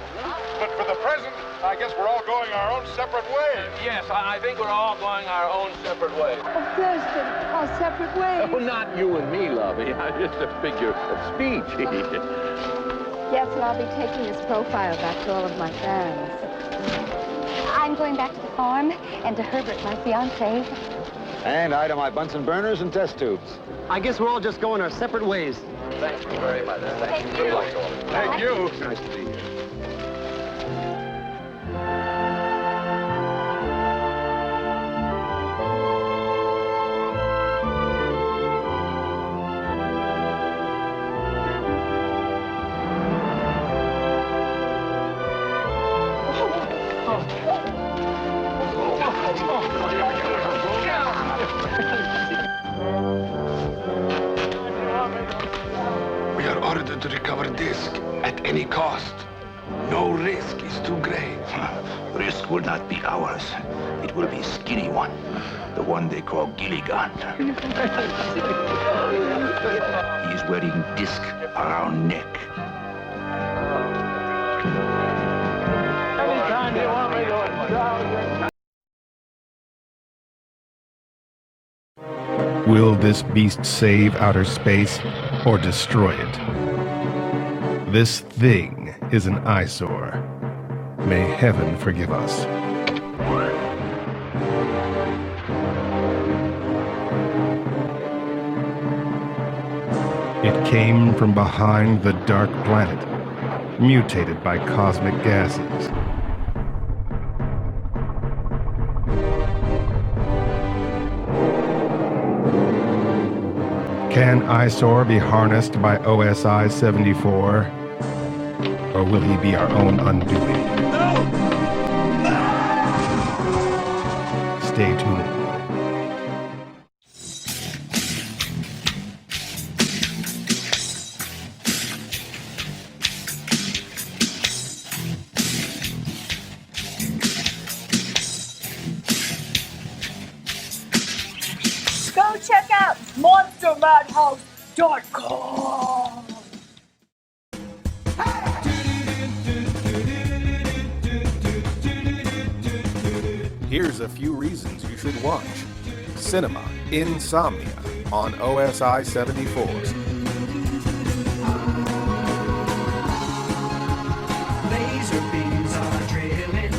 But for the present, I guess we're all going our own separate ways. Yes, I think we're all going our own separate ways. Oh, Thurston, our separate ways. Oh, not you and me, lovey. Just a figure of speech. Yes, and I'll be taking this profile back to all of my fans. I'm going back to the farm and to Herbert, my fiancé. And I to my Bunsen burners and test tubes. I guess we're all just going our separate ways. Thank you very much. Thank you. Good luck to all of you. Thank you. Nice to be here. We are ordered to recover disc at any cost. No risk is too great. Risk will not be ours. It will be skinny one. The one they call Gilligan. He's wearing disc around neck. Anytime you want me to indulge. Will this beast save outer space or destroy it? This thing is an eyesore. May heaven forgive us. It came from behind the dark planet, mutated by cosmic gases. Can Eyesore be harnessed by OSI74? Or will he be our own undoing? Stay tuned. Go check out MonsterMadhouse.com. Here's a few reasons you should watch Cinema Insomnia on OSI74. Laser beams are drilling.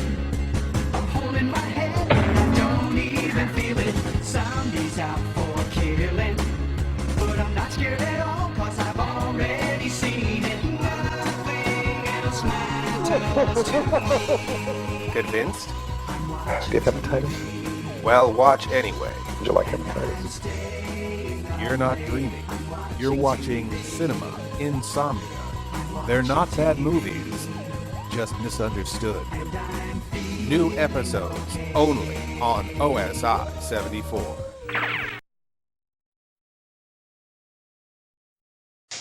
I'm holding my head and I don't even feel it. Somebody's out for killing. But I'm not scared at all, cause I've already seen it. Nothing else matters to me. Convinced? Do you have hepatitis? Well, watch anyway. Would you like hepatitis? You're not dreaming. You're watching Cinema Insomnia. They're not bad movies, just misunderstood. New episodes only on OSI74.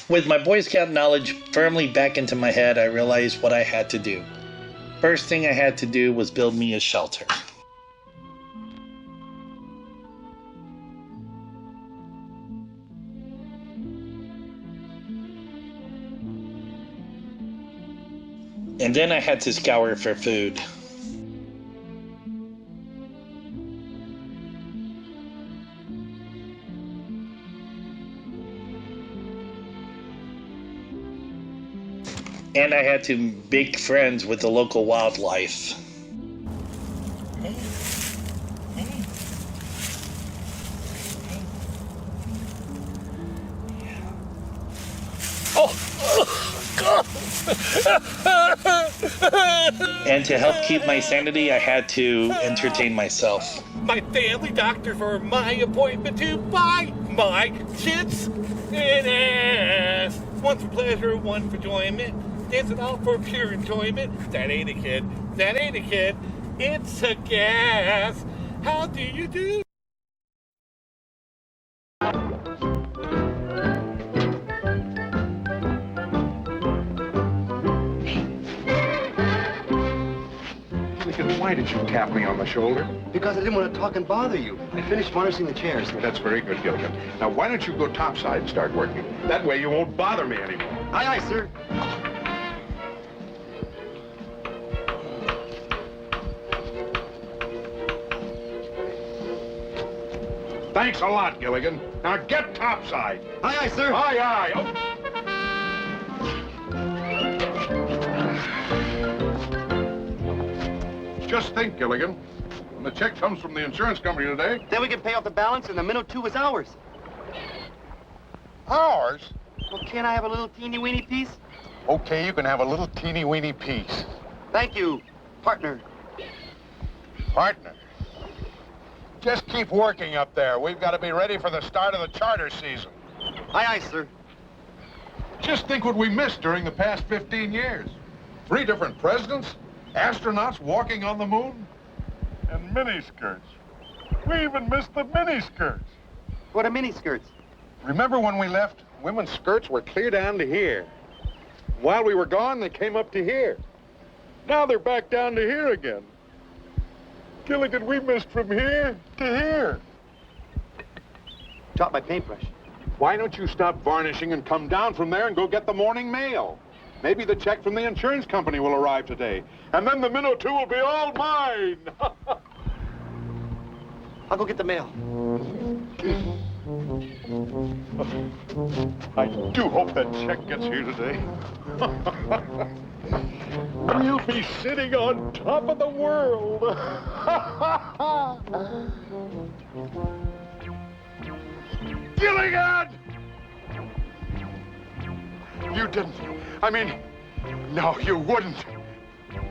With my Boy Scout knowledge firmly back into my head, I realized what I had to do. First thing I had to do was build me a shelter. And then I had to scour for food. And I had to make friends with the local wildlife. And to help keep my sanity, I had to entertain myself. My family doctor for my appointment to buy my tits and ass. One for pleasure, one for enjoyment. Dancing all for pure enjoyment. That ain't a kid. That ain't a kid. It's a gas. How do you do? Why did you tap me on the shoulder? Because I didn't want to talk and bother you. I finished varnishing the chairs. That's very good, Gilligan. Now, why don't you go topside and start working? That way you won't bother me anymore. Aye, aye, sir. Thanks a lot, Gilligan. Now get topside. Aye, aye, sir. Aye, aye. Oh. Just think, Gilligan. When the check comes from the insurance company today... Then we can pay off the balance and the minnow 2 is ours. Ours? Well, can't I have a little teeny-weeny piece? Okay, you can have a little teeny-weeny piece. Thank you, partner. Partner? Just keep working up there. We've got to be ready for the start of the charter season. Aye, aye, sir. Just think what we missed during the past 15 years. 3 different presidents, astronauts walking on the moon, and miniskirts. We even missed the miniskirts. What are miniskirts? Remember when we left, women's skirts were clear down to here. While we were gone, they came up to here. Now they're back down to here again. Gilligan, we missed from here to here. Drop my paintbrush. Why don't you stop varnishing and come down from there and go get the morning mail? Maybe the check from the insurance company will arrive today. And then the minnow 2 will be all mine. I'll go get the mail. I do hope that check gets here today. We'll be sitting on top of the world. Gilligan! You didn't. I mean, no, you wouldn't.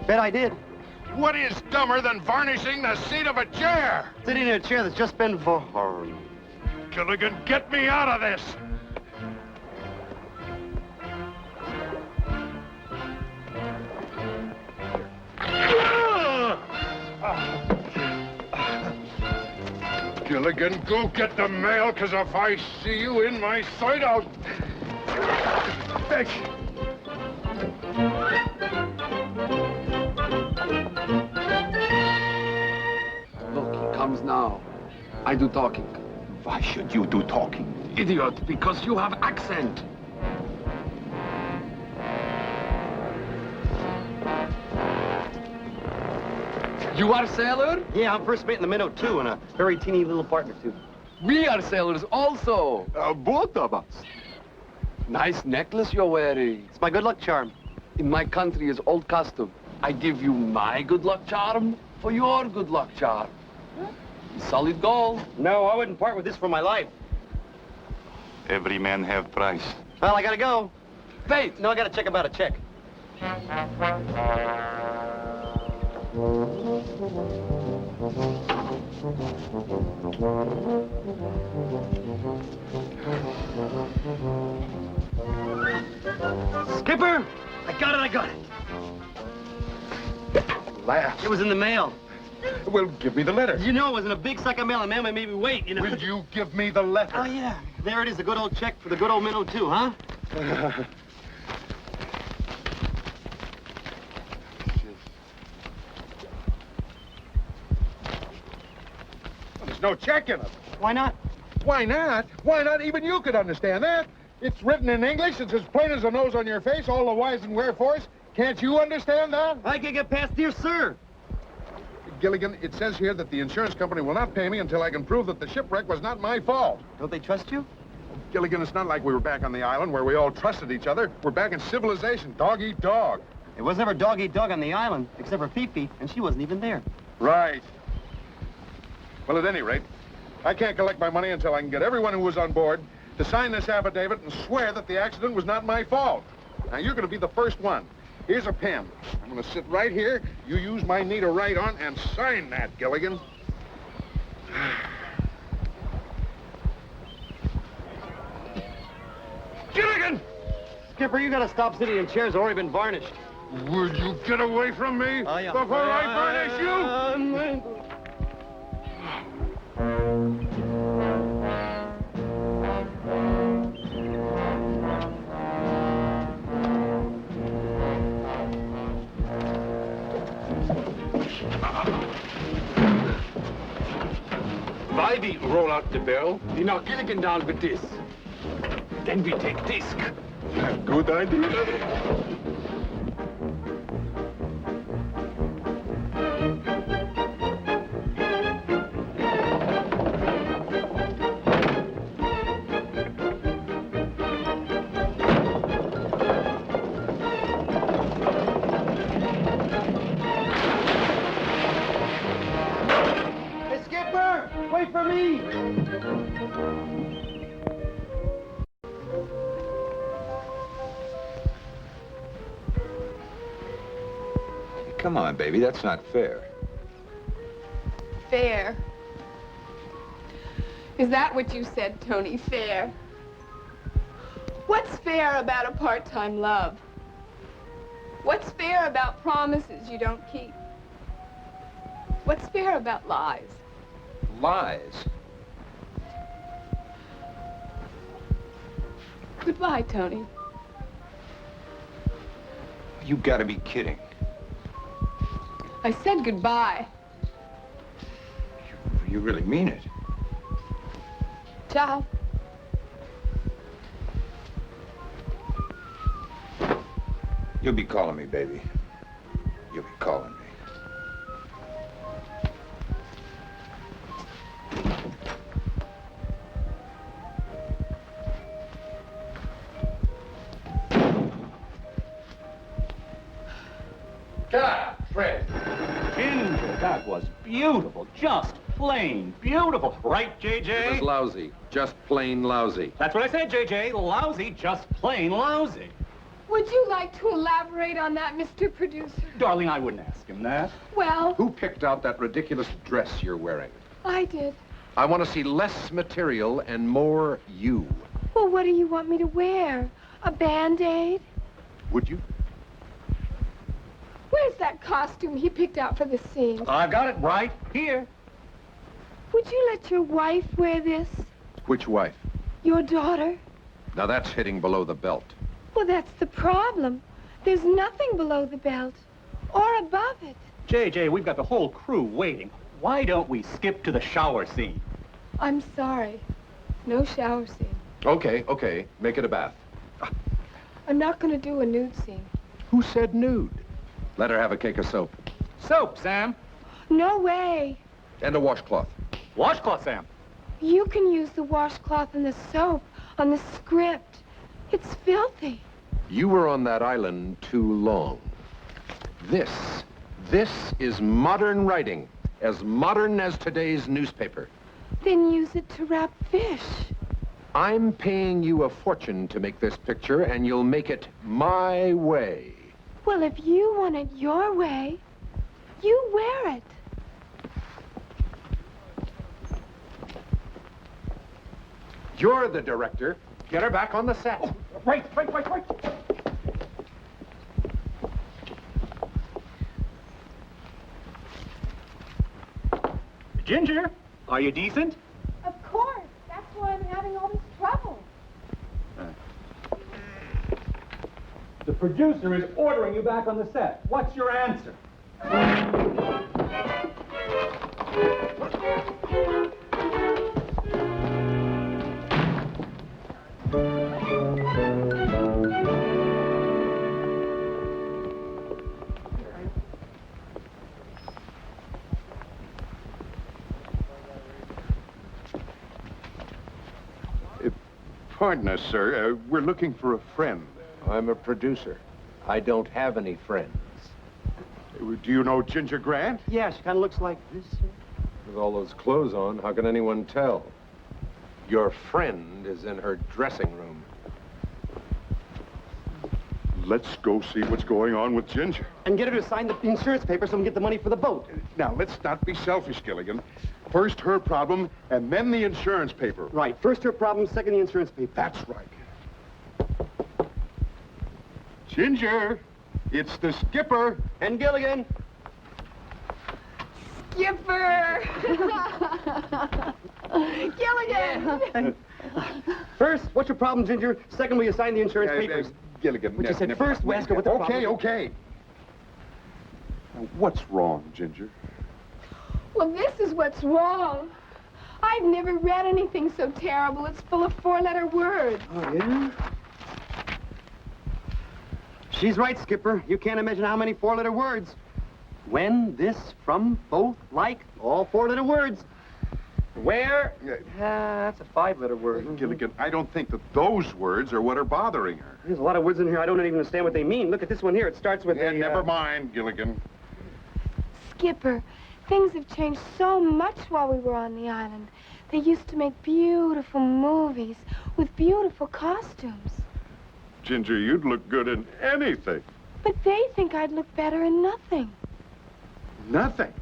Bet I did. What is dumber than varnishing the seat of a chair? Sitting in a chair that's just been varnished. Gilligan, get me out of this! Gilligan, go get the mail, because if I see you in my sight, I'll... Thank you. Look, he comes now. I do talking. Why should you do talking? Idiot, because you have accent. You are sailor? Yeah, I'm first mate in the minnow 2 and a very teeny little partner, too. We are sailors also. Both of us. Nice necklace you're wearing. It's my good luck charm. In my country is old custom. I give you my good luck charm for your good luck charm. Solid gold. No, I wouldn't part with this for my life. Every man have price. Well, I gotta go. Wait. No, I gotta check about a check. Skipper! I got it. Laugh. It was in the mail. Well, give me the letter. You know it was in a big sack of mail, and mailman made me wait, you know. Will you give me the letter? Oh, yeah. There it is, a good old check for the good old minnow, too, huh? There's no check in it. Why not? Why not? Why not? Even you could understand that. It's written in English. It's as plain as the nose on your face, all the whys and wherefores. Can't you understand that? I can get past dear sir. Gilligan, it says here that the insurance company will not pay me until I can prove that the shipwreck was not my fault. Don't they trust you? Gilligan, it's not like we were back on the island where we all trusted each other. We're back in civilization, dog eat dog. It was never dog eat dog on the island, except for Fifi, and she wasn't even there. Right. Well, at any rate, I can't collect my money until I can get everyone who was on board to sign this affidavit and swear that the accident was not my fault. Now, you're going to be the first one. Here's a pen. I'm going to sit right here. You use my knee to write on and sign that, Gilligan. Gilligan! Skipper, you gotta stop sitting in chairs already been varnished. Would you get away from me before I varnish you? roll out the barrel. We knock Gilligan down with this. Then we take disc. Good idea. Hey, Skipper! Wait for me! Come on, baby, that's not fair. Fair. Is that what you said, Tony? Fair? What's fair about a part-time love? What's fair about promises you don't keep? What's fair about lies? Lies? Goodbye, Tony. You gotta be kidding. I said goodbye. You really mean it. Ciao. You'll be calling me, baby. You'll be calling me. God, Fred. Ginger, that was beautiful. Just plain beautiful. Right, JJ? It was lousy. Just plain lousy. That's what I said, JJ. Lousy, just plain lousy. Would you like to elaborate on that, Mr. Producer? Darling, I wouldn't ask him that. Well, Who picked out that ridiculous dress you're wearing? I did. I want to see less material and more you. Well, what do you want me to wear? A Band-Aid? Would you? Where's that costume he picked out for the scene? I've got it right here. Would you let your wife wear this? Which wife? Your daughter? Now that's hitting below the belt. Well, that's the problem. There's nothing below the belt or above it. JJ, we've got the whole crew waiting. Why don't we skip to the shower scene? I'm sorry. No shower scene. Okay. Make it a bath. I'm not going to do a nude scene. Who said nude? Let her have a cake of soap. Soap, Sam. No way. And a washcloth. Washcloth, Sam. You can use the washcloth and the soap on the script. It's filthy. You were on that island too long. This is modern writing. As modern as today's newspaper. Then use it to wrap fish. I'm paying you a fortune to make this picture, and you'll make it my way. Well, if you want it your way, you wear it. You're the director. Get her back on the set. Oh, right. Ginger, are you decent? Of course. That's why I'm having all this trouble. The producer is ordering you back on the set. What's your answer? Pardon us, sir. We're looking for a friend. I'm a producer. I don't have any friends. Do you know Ginger Grant? Yeah, she kind of looks like this. With all those clothes on, how can anyone tell? Your friend is in her dressing room. Let's go see what's going on with Ginger. And get her to sign the insurance paper so we can get the money for the boat. Now, let's not be selfish, Gilligan. First her problem, and then the insurance paper. Right. First her problem, second the insurance paper. That's right. Ginger, it's the skipper. And Gilligan. Skipper! Gilligan! First, what's your problem, Ginger? Second, will you sign the insurance papers? Gilligan. But you said first, we ask her what the problem is. Okay. Now, what's wrong, Ginger? Well, this is what's wrong. I've never read anything so terrible. It's full of four-letter words. Oh, yeah? She's right, Skipper. You can't imagine how many four-letter words. When, this, from, both, like, all four-letter words. Where? That's a five-letter word. Gilligan, I don't think that those words are what are bothering her. There's a lot of words in here I don't even understand what they mean. Look at this one here. It starts with a... Never mind, Gilligan. Skipper, things have changed so much while we were on the island. They used to make beautiful movies with beautiful costumes. Ginger, you'd look good in anything. But they think I'd look better in nothing. Nothing?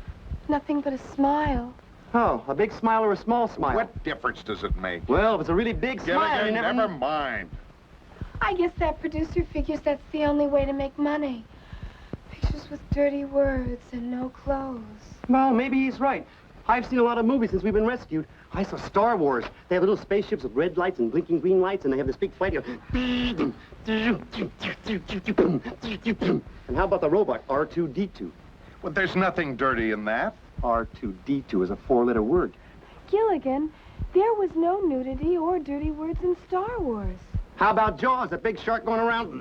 Nothing but a smile. Oh, a big smile or a small smile? What difference does it make? Well, if it's a really big smile, you Gilligan, never mind. I guess that producer figures that's the only way to make money. Pictures with dirty words and no clothes. Well, maybe he's right. I've seen a lot of movies since we've been rescued. I saw Star Wars. They have little spaceships with red lights and blinking green lights, and they have this big fight. And how about the robot, R2-D2? Well, there's nothing dirty in that. R2-D2 is a four-letter word. Gilligan, there was no nudity or dirty words in Star Wars. How about Jaws, that big shark going around?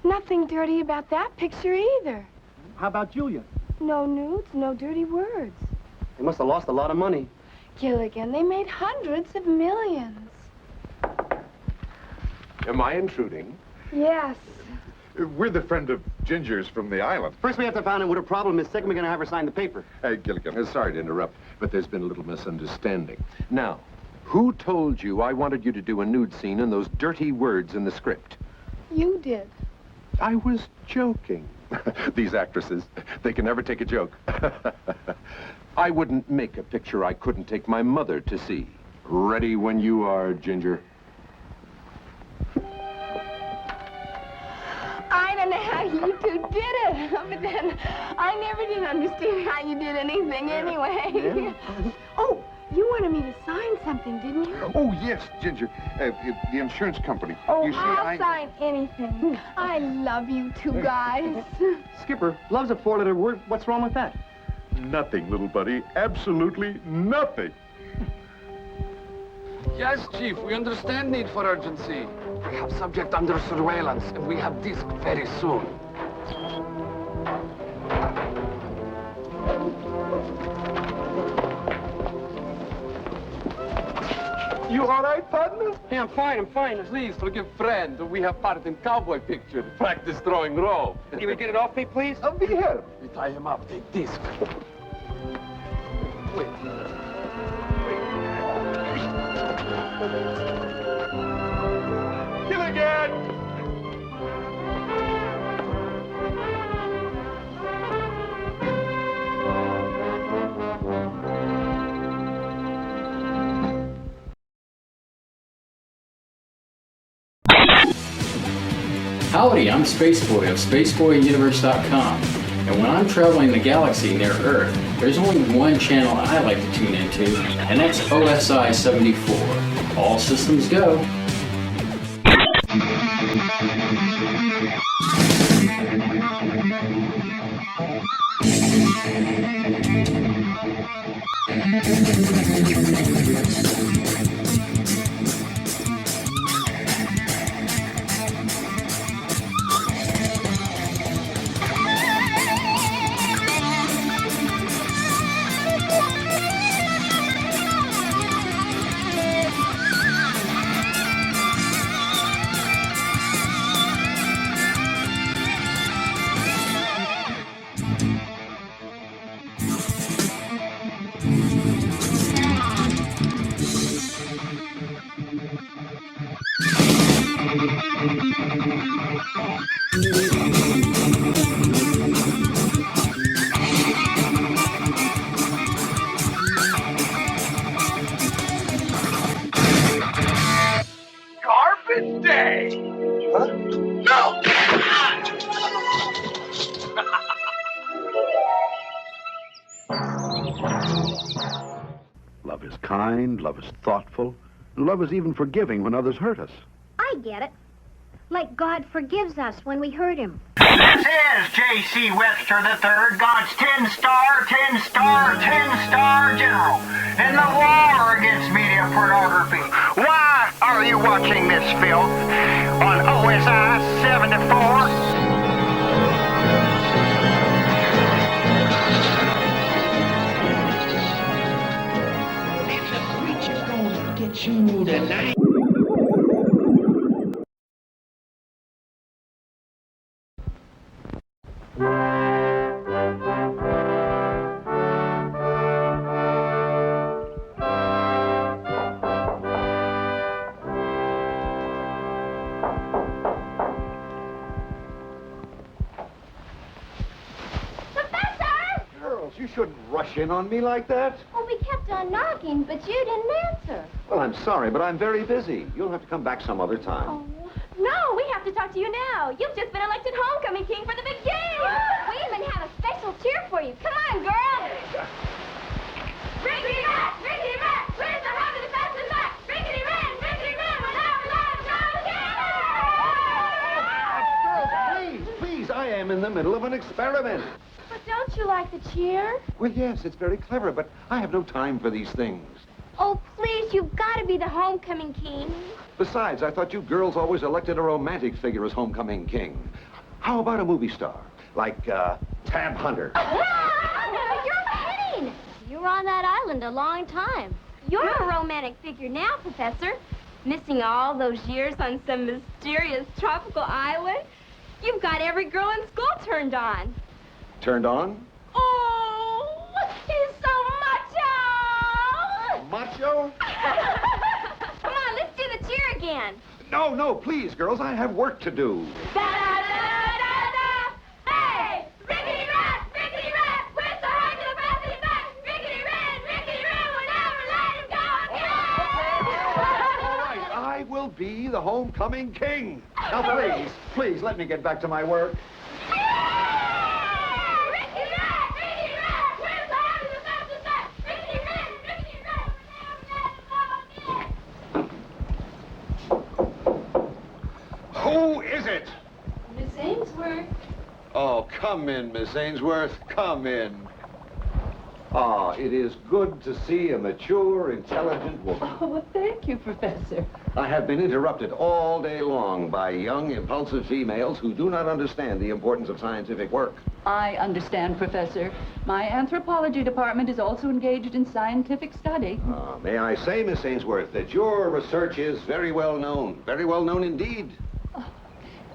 Nothing dirty about that picture either. How about Julia? No nudes, no dirty words. They must have lost a lot of money. Gilligan, they made hundreds of millions. Am I intruding? Yes. We're the friend of Ginger's from the island. First, we have to find out what her problem is. Second, we're going to have her sign the paper. Hey, Gilligan. Sorry to interrupt, but there's been a little misunderstanding. Now, who told you I wanted you to do a nude scene in those dirty words in the script? You did. I was joking. These actresses, they can never take a joke. I wouldn't make a picture I couldn't take my mother to see. Ready when you are, Ginger. I don't know how you two did it, but then I never did understand how you did anything anyway. Yeah. Oh, you wanted me to sign something, didn't you? Oh, yes, Ginger. The insurance company. Oh, you see, I'll sign anything. I love you two guys. Skipper, love's a four-letter word. What's wrong with that? Nothing, little buddy. Absolutely nothing. Yes, Chief, we understand need for urgency. We have subject under surveillance, and we have disc very soon. You all right, partner? Hey, I'm fine. Please forgive friend. We have part in cowboy picture. Practice throwing rope. You would get it off me, please? I'll be here. We tie him up. Take disc. Wait. Gilligan! Howdy, I'm Spaceboy of SpaceboyUniverse.com, and when I'm traveling the galaxy near Earth, there's only one channel I like to tune into, and that's OSI74. All systems go. Garbage day! Huh? No! Love is kind, love is thoughtful, and love is even forgiving when others hurt us. I get it. Like God forgives us when we hurt him. This is J.C. Webster III, God's 10-star general in the war against media pornography. Why are you watching this filth on OSI74? Get you tonight. Girls, you shouldn't rush in on me like that. Well, we kept on knocking, but you didn't answer. Well, I'm sorry, but I'm very busy. You'll have to come back some other time. No, we have to talk to you now. You've just been elected homecoming king for the big game. We even have a special cheer for you. Come on, girl. Rickety Rat! Rickety Rat! Where's the hug of the fast and back? Rickety Rat! Rickety Rat! Girls, please, I am in the middle of an experiment. But don't you like the cheer? Well, yes, it's very clever, but I have no time for these things. Oh, please, you've got to be the homecoming king. Besides, I thought you girls always elected a romantic figure as homecoming king. How about a movie star? Like, Tab Hunter. You're kidding. You were on that island a long time. You're a romantic figure now, Professor. Missing all those years on some mysterious tropical island. You've got every girl in school turned on. Turned on? Oh, he's so macho! Macho? Come on, let's do the cheer again. No, please, girls, I have work to do. Da-da-da-da-da! Hey! Rickety Rat! Rickety Rat! Where's the hug of the fast and back? Rickety Rat! Rickety Rat! We'll never let him go again! All right, I will be the homecoming king. Now, please, let me get back to my work. Who is it? Miss Ainsworth. Oh, come in, Miss Ainsworth. Come in. Ah, it is good to see a mature, intelligent woman. Oh, well, thank you, Professor. I have been interrupted all day long by young, impulsive females who do not understand the importance of scientific work. I understand, Professor. My anthropology department is also engaged in scientific study. May I say, Miss Ainsworth, that your research is very well known indeed.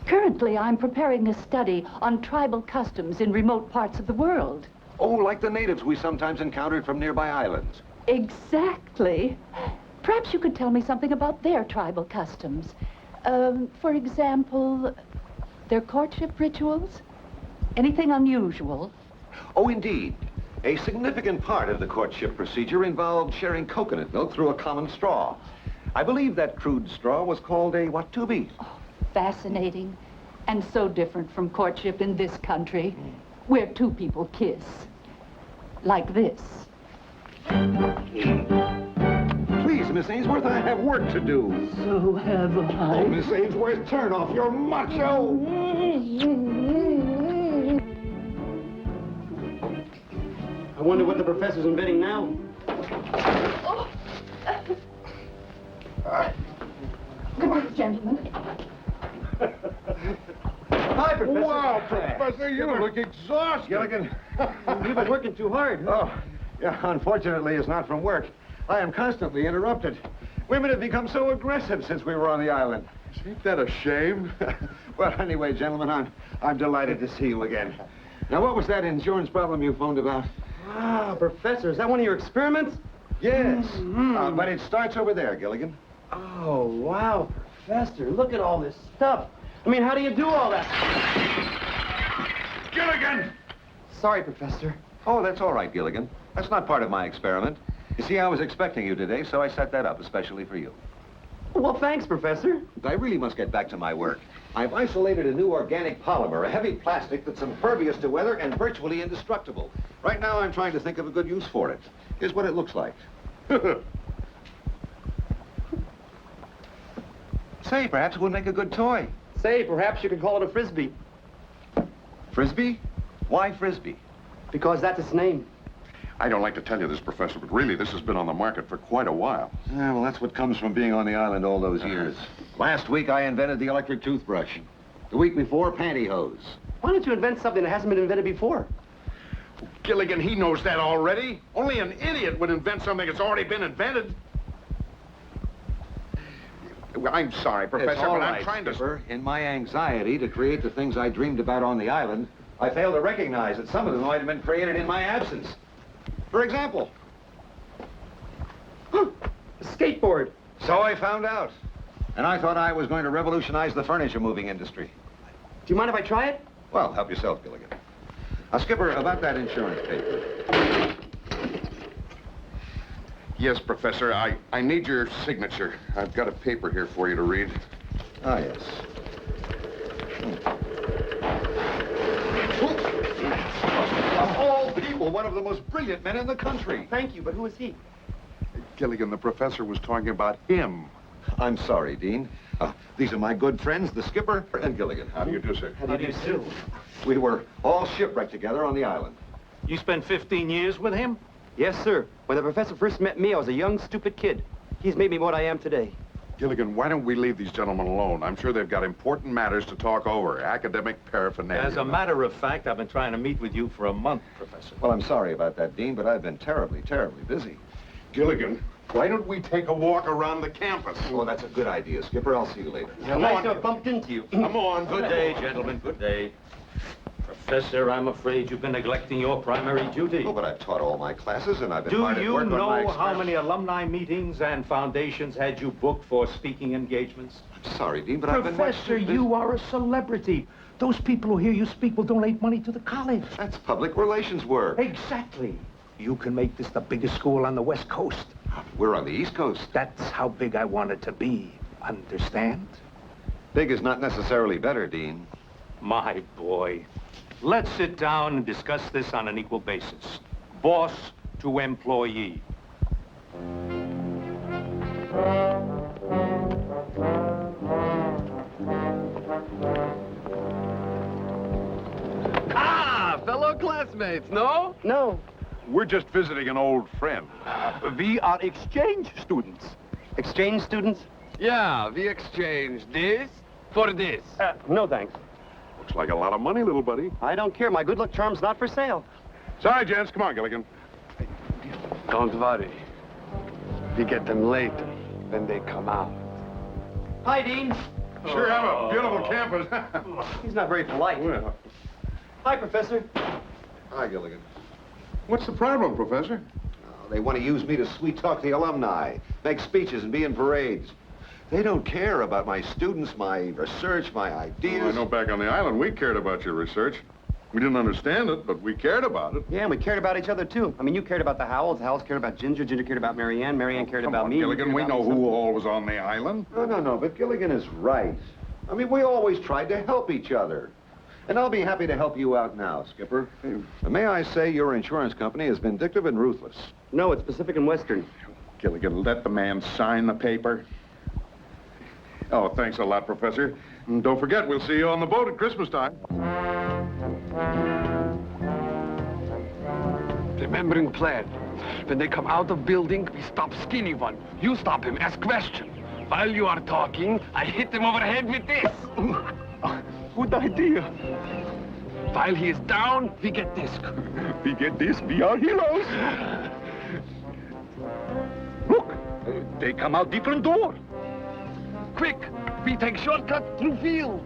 Currently, I'm preparing a study on tribal customs in remote parts of the world. Oh, like the natives we sometimes encountered from nearby islands. Exactly. Perhaps you could tell me something about their tribal customs. For example, their courtship rituals? Anything unusual? Oh, indeed. A significant part of the courtship procedure involved sharing coconut milk through a common straw. I believe that crude straw was called a watubi. Fascinating. And so different from courtship in this country, where two people kiss. Like this. Please, Miss Ainsworth, I have work to do. So have I. Oh, Miss Ainsworth, turn off your macho! I wonder what the professor's inventing now. Good night, gentlemen. Hi, Professor. Wow, Professor, you look exhausted. Gilligan. You've been working too hard. Oh, yeah, unfortunately, it's not from work. I am constantly interrupted. Women have become so aggressive since we were on the island. Ain't that a shame? Well, anyway, gentlemen, I'm delighted to see you again. Now, what was that insurance problem you phoned about? Ah, Professor, is that one of your experiments? Yes, but it starts over there, Gilligan. Oh, wow, Professor, look at all this stuff. I mean, how do you do all that? Gilligan! Sorry, Professor. Oh, that's all right, Gilligan. That's not part of my experiment. You see, I was expecting you today, so I set that up especially for you. Well, thanks, Professor. I really must get back to my work. I've isolated a new organic polymer, a heavy plastic that's impervious to weather and virtually indestructible. Right now, I'm trying to think of a good use for it. Here's what it looks like. Say, perhaps it would make a good toy. Say, perhaps you could call it a Frisbee. Frisbee? Why Frisbee? Because that's its name. I don't like to tell you this, Professor, but really, this has been on the market for quite a while. Yeah, well, that's what comes from being on the island all those years. Last week, I invented the electric toothbrush. The week before, pantyhose. Why don't you invent something that hasn't been invented before? Gilligan, he knows that already. Only an idiot would invent something that's already been invented. Well, I'm sorry, Professor, It's all but right, I'm trying to... Skipper. In my anxiety to create the things I dreamed about on the island, I failed to recognize that some of them might have been created in my absence. For example... A skateboard. So I found out. And I thought I was going to revolutionize the furniture moving industry. Do you mind if I try it? Well, help yourself, Gilligan. Now, Skipper, about that insurance paper. Yes, Professor, I need your signature. I've got a paper here for you to read. Ah, yes. Of all people, one of the most brilliant men in the country. Thank you, but who is he? Gilligan, the professor was talking about him. I'm sorry, Dean. These are my good friends, the skipper and Gilligan. How do you do, sir? How do you do? We were all shipwrecked together on the island. You spent 15 years with him? Yes, sir. When the professor first met me, I was a young, stupid kid. He's made me what I am today. Gilligan, why don't we leave these gentlemen alone? I'm sure they've got important matters to talk over, academic paraphernalia. As a matter of fact, I've been trying to meet with you for a month, Professor. Well, I'm sorry about that, Dean, but I've been terribly, terribly busy. Gilligan, why don't we take a walk around the campus? Oh, that's a good idea, Skipper. I'll see you later. Nice to have bumped into you. Come on. Good day, gentlemen, good day. Professor, I'm afraid you've been neglecting your primary duty. Oh, but I've taught all my classes, and I've been Do hard at you work on my know how experiments. many alumni meetings and foundations had you booked for speaking engagements? I'm sorry, Dean, but I've been... Professor, you are a celebrity. Those people who hear you speak will donate money to the college. That's public relations work. Exactly. You can make this the biggest school on the West Coast. We're on the East Coast. That's how big I want it to be. Understand? Big is not necessarily better, Dean. My boy. Let's sit down and discuss this on an equal basis. Boss to employee. Ah, fellow classmates, no? No. We're just visiting an old friend. We are exchange students. Exchange students? Yeah, we exchange this for this. No, thanks. Looks like a lot of money, little buddy. I don't care. My good luck charm's not for sale. Sorry, gents. Come on, Gilligan. Don't worry. We get them later when they come out. Hi, Dean. Sure have a beautiful campus. He's not very polite. Well, Hi, Professor. Hi, Gilligan. what's the problem, Professor? They want to use me to sweet-talk the alumni, make speeches and be in parades. They don't care about my students, my research, my ideas. Well, I know back on the island we cared about your research. We didn't understand it, but we cared about it. Yeah, and we cared about each other, too. I mean, you cared about the Howells cared about Ginger cared about Marianne cared about me. Gilligan, we know who all was on the island. No, but Gilligan is right. I mean, we always tried to help each other. And I'll be happy to help you out now, Skipper. May I say your insurance company is vindictive and ruthless. No, it's Pacific and Western. Gilligan, let the man sign the paper. Oh, thanks a lot, Professor. And don't forget, we'll see you on the boat at Christmas time. Remembering plan. When they come out of building, we stop skinny one. You stop him, ask question. While you are talking, I hit him over the head with this. Good idea. While he is down, we get this. We get this, we are heroes. Look, they come out different door. Quick, we take shortcut through field.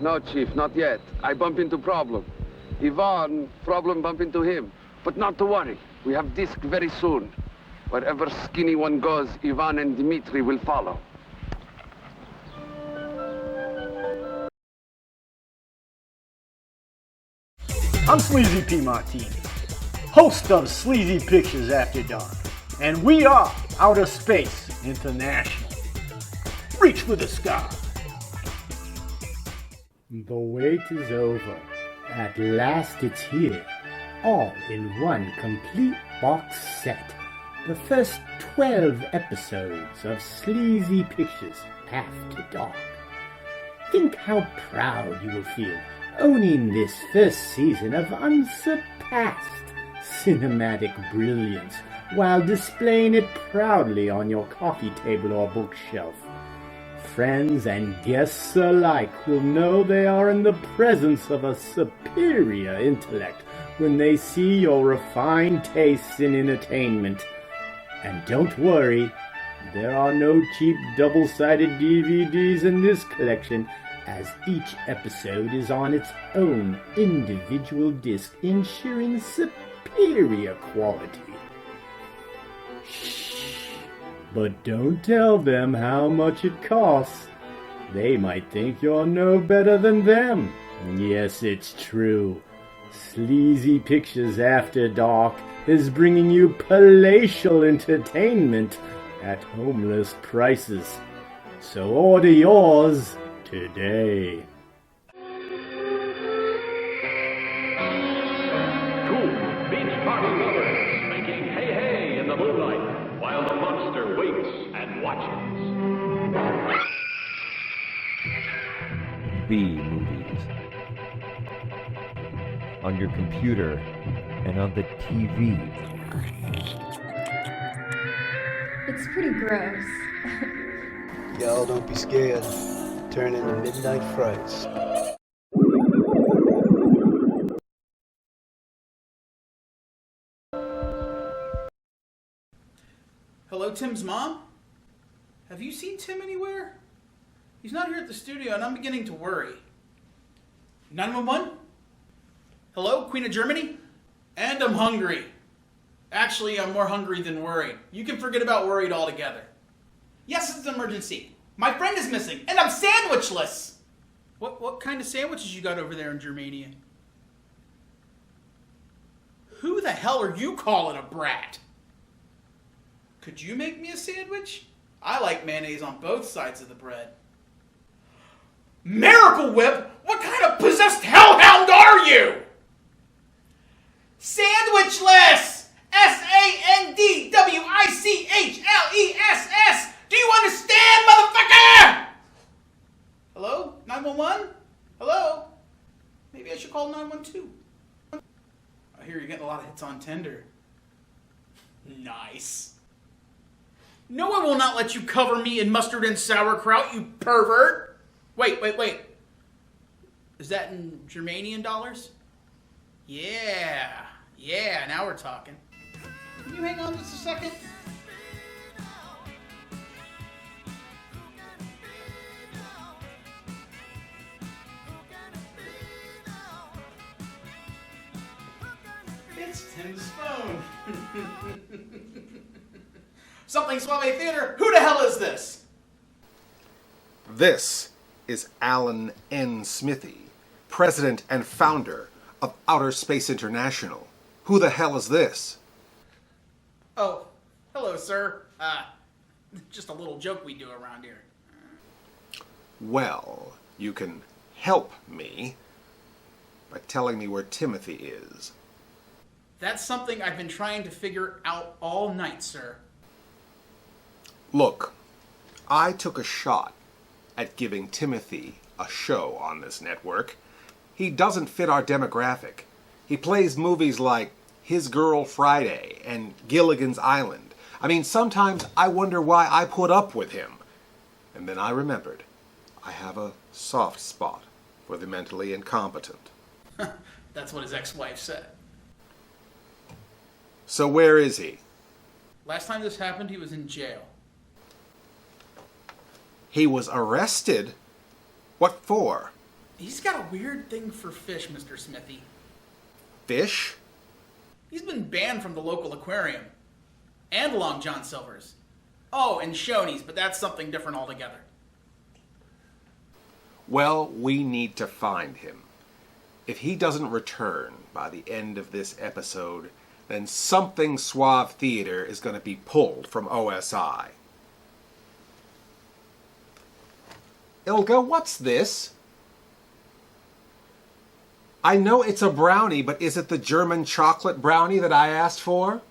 No, Chief, not yet. I bump into problem. Ivan, problem bump into him. But not to worry. We have disc very soon. Wherever skinny one goes, Ivan and Dmitri will follow. I'm Sleazy P. Martini, host of Sleazy Pictures After Dark, and we are Outer Space International. Reach for the sky. The wait is over. At last it's here, all in one complete box set. The first 12 episodes of Sleazy Pictures After Dark. Think how proud you will feel owning this first season of unsurpassed cinematic brilliance while displaying it proudly on your coffee table or bookshelf. Friends and guests alike will know they are in the presence of a superior intellect when they see your refined tastes in entertainment. And don't worry, there are no cheap double-sided DVDs in this collection, as each episode is on its own individual disc, ensuring superior quality. Shh! But don't tell them how much it costs. They might think you're no better than them. Yes, it's true. Sleazy Pictures After Dark is bringing you palatial entertainment at homeless prices. So order yours today. Cool beach party lovers making hey hey in the moonlight while the monster waits and watches. B movies. On your computer and on the TV. It's pretty gross. Y'all don't be scared. Turn into midnight frights. Hello, Tim's mom? Have you seen Tim anywhere? He's not here at the studio, and I'm beginning to worry. 911? Hello, Queen of Germany? And I'm hungry. Actually, I'm more hungry than worried. You can forget about worried altogether. Yes, it's an emergency. My friend is missing, and I'm sandwichless. What kind of sandwiches you got over there in Germania? Who the hell are you calling a brat? Could you make me a sandwich? I like mayonnaise on both sides of the bread. Miracle Whip? What kind of possessed hellhound are you? Sandwichless! SANDWICHLESS! Do you understand, motherfucker? Hello? 911? Hello? Maybe I should call 912. I hear you're getting a lot of hits on Tinder. Nice. No one will not let you cover me in mustard and sauerkraut, you pervert. Wait. Is that in Germanian dollars? Yeah, now we're talking. Can you hang on just a second? It's Tim's phone. Somethin Suave Theater, who the hell is this? This is Alan N. Smithy, president and founder of Outer Space International. Who the hell is this? Oh, hello, sir. Just a little joke we do around here. Well, you can help me by telling me where Timothy is. That's something I've been trying to figure out all night, sir. Look, I took a shot at giving Timothy a show on this network. He doesn't fit our demographic. He plays movies like His Girl Friday and Gilligan's Island. I mean, sometimes I wonder why I put up with him. And then I remembered, I have a soft spot for the mentally incompetent. That's what his ex-wife said. So where is he? Last time this happened, he was in jail. He was arrested? What for? He's got a weird thing for fish, Mr. Smithy. Fish? He's been banned from the local aquarium. And Long John Silver's. Oh, and Shoney's, but that's something different altogether. Well, we need to find him. If he doesn't return by the end of this episode, then Somethin Suave Theater is going to be pulled from OSI. Ilga, what's this? I know it's a brownie, but is it the German chocolate brownie that I asked for?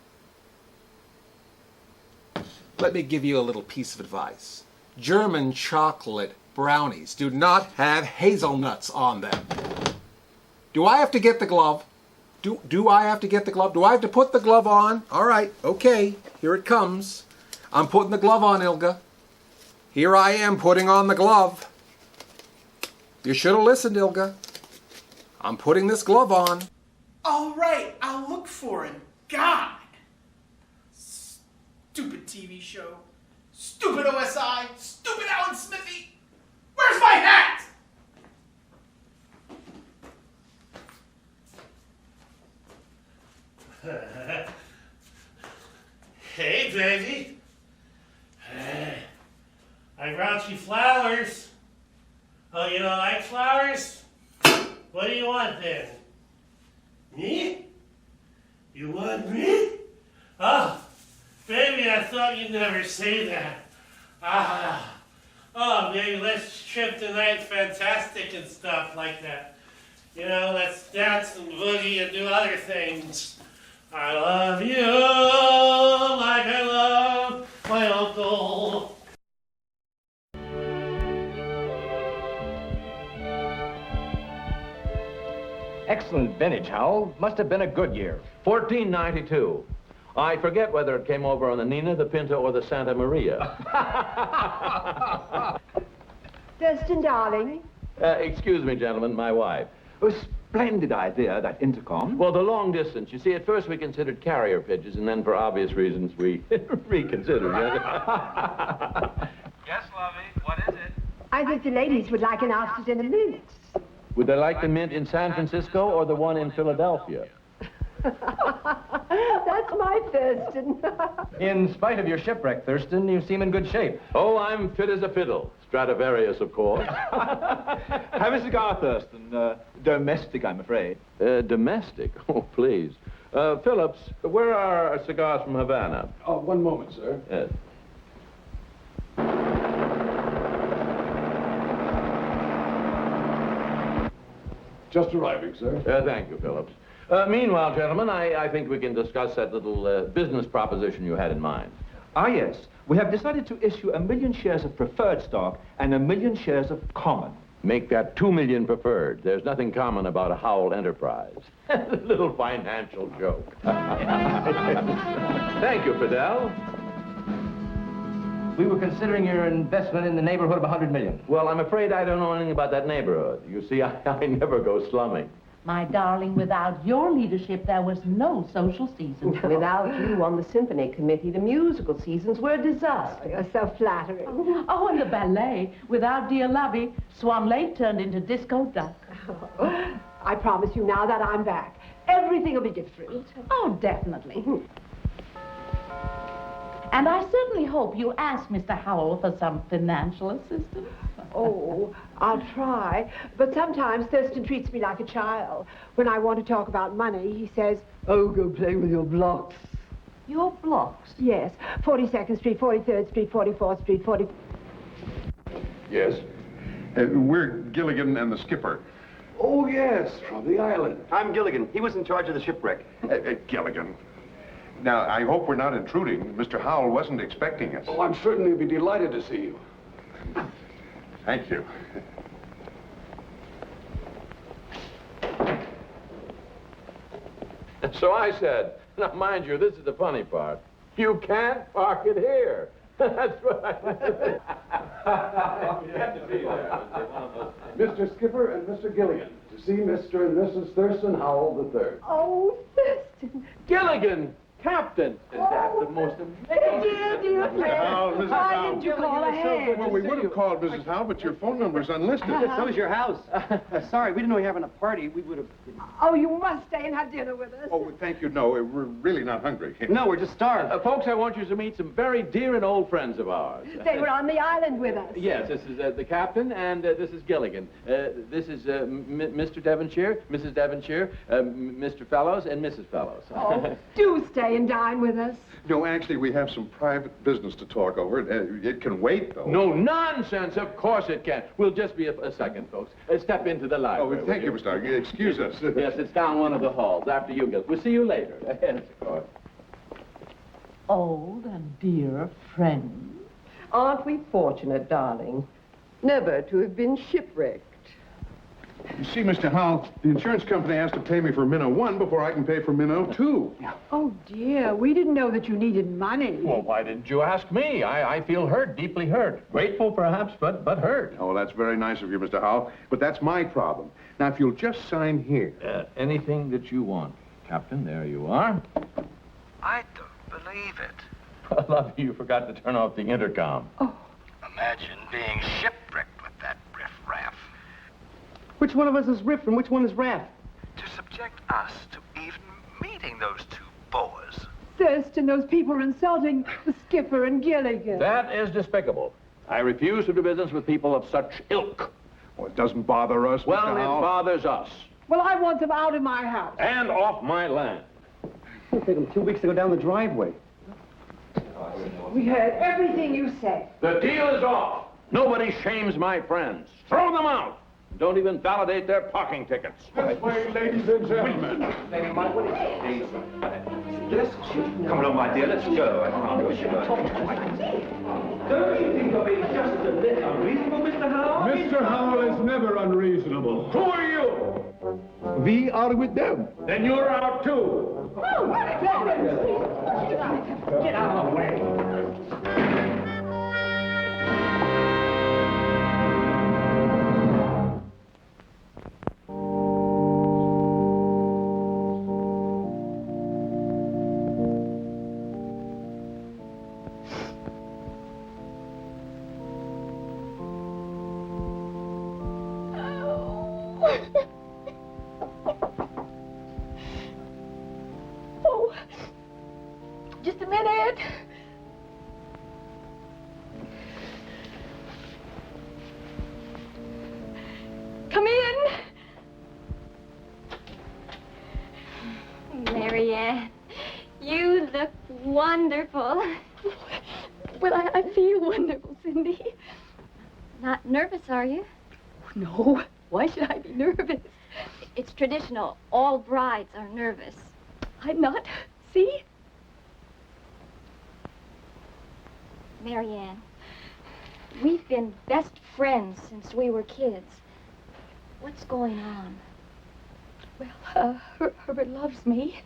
Let me give you a little piece of advice. German chocolate brownies do not have hazelnuts on them. Do I have to get the glove? Do I have to get the glove? Do I have to put the glove on? All right, okay, here it comes. I'm putting the glove on, Ilga. Here I am putting on the glove. You should have listened, Ilga. I'm putting this glove on. All right, I'll look for him. God! Stupid TV show. Stupid OSI. Stupid Alan Smithy. Where's my hat? Hey, baby. Hey, I brought you flowers. Oh, you don't like flowers? What do you want then? Me? You want me? Oh, baby, I thought you'd never say that. Ah. Oh, baby, let's trip tonight fantastic and stuff like that. You know, let's dance and boogie and do other things. I love you like I love my uncle. Excellent vintage, Howell. Must have been a good year. 1492. I forget whether it came over on the Nina, the Pinta, or the Santa Maria. Thurston, darling. Excuse me, gentlemen, my wife. A splendid idea, that intercom. Well, the long distance. You see, at first we considered carrier pigeons, and then for obvious reasons we reconsidered. Yes, lovey, what is it? I think the ladies would like an outfit in a minute. Would they like the mint in San Francisco or the one in Philadelphia? That's my Thurston. In spite of your shipwreck, Thurston, you seem in good shape. Oh, I'm fit as a fiddle. Stradivarius, of course. Have a cigar, Thurston. Domestic, I'm afraid. Domestic? Oh, please. Phillips, where are our cigars from Havana? Oh, one moment, sir. Yes. Just arriving, sir. Thank you, Phillips. Meanwhile, gentlemen, I think we can discuss that little business proposition you had in mind. Ah, yes. We have decided to issue 1 million shares of preferred stock and 1 million shares of common. Make that 2 million preferred. There's nothing common about a Howell enterprise. Little financial joke. Thank you, Fidel. We were considering your investment in the neighborhood of 100 million. Well, I'm afraid I don't know anything about that neighborhood. You see, I never go slumming. My darling, without your leadership, there was no social season. Without you on the symphony committee, the musical seasons were a disaster. You're so flattering. Oh, and the ballet. Without dear Lovey, Swan Lake turned into Disco Duck. I promise you now that I'm back, everything will be different. Oh, definitely. And I certainly hope you ask Mr. Howell for some financial assistance. Oh, I'll try. But sometimes Thurston treats me like a child. When I want to talk about money, he says, "Oh, go play with your blocks." Your blocks? Yes. 42nd Street, 43rd Street, 44th Street, 40... Yes. We're Gilligan and the skipper. Oh, yes, from the island. I'm Gilligan. He was in charge of the shipwreck. Gilligan. Now, I hope we're not intruding. Mr. Howell wasn't expecting us. Oh, I'm certainly be delighted to see you. Thank you. So I said, now mind you, this is the funny part. You can't park it here. That's right. You have to be there. Mr. Skipper and Mr. Gilligan, to see Mr. and Mrs. Thurston Howell III. Oh, Thurston. Gilligan, Captain, that's the most amazing... Dear Mr. Howell, Mrs. why Howell. didn't you call ahead? Well, we would have called Mrs. Howell, but your phone number's unlisted. So is your house. Sorry, we didn't know you were having a party. We would have... Oh, you must stay and have dinner with us. Oh, thank you. No, we're really not hungry. No, we're just starved. Folks, I want you to meet some very dear and old friends of ours. They were on the island with us. Yes, this is the captain, and this is Gilligan. This is Mr. Devonshire, Mrs. Devonshire, Mr. Fellows, and Mrs. Fellows. Oh, do stay and dine with us. No, actually, we have some private business to talk over. It can wait, though. No nonsense. Of course it can. We'll just be a second, folks. Step into the library. Oh, thank you, Mr. Howell. Excuse us. Yes, it's down one of the halls after you get. We'll see you later. Yes, of course. Old and dear friend. Aren't we fortunate, darling, never to have been shipwrecked? You see, Mr. Howell, the insurance company has to pay me for Minnow 1 before I can pay for Minnow 2. Oh, dear, we didn't know that you needed money. Well, why didn't you ask me? I feel hurt, deeply hurt. Grateful, perhaps, but hurt. Oh, that's very nice of you, Mr. Howell, but that's my problem. Now, if you'll just sign here. Anything that you want, Captain. There you are. I don't believe it. I love you forgot to turn off the intercom. Imagine being shipwrecked with that riff-raff. Which one of us is Riff and which one is Raff? To subject us to even meeting those two boas. Thurston, those people are insulting the skipper and Gilligan. That is despicable. I refuse to do business with people of such ilk. Well, it doesn't bother us, Well, Mr. it Howell. bothers us. Well, I want them out of my house. And off my land. It took them 2 weeks to go down the driveway. We heard everything you said. The deal is off. Nobody shames my friends. Throw them out. Don't even validate their parking tickets. This way, ladies and gentlemen. Come along, my dear, let's go. Don't you think you're being just a little unreasonable, Mr. Howell? Mr. Howell is never unreasonable. Who are you? We are with them. Then you're out too. Get out of the way. Oh, just a minute. Come in. Marianne, you look wonderful. Well, I feel wonderful, Cindy. Not nervous, are you? No, why should I be nervous? It's traditional. All brides are nervous. I'm not. See? Marianne, we've been best friends since we were kids. What's going on? Well, Herbert loves me.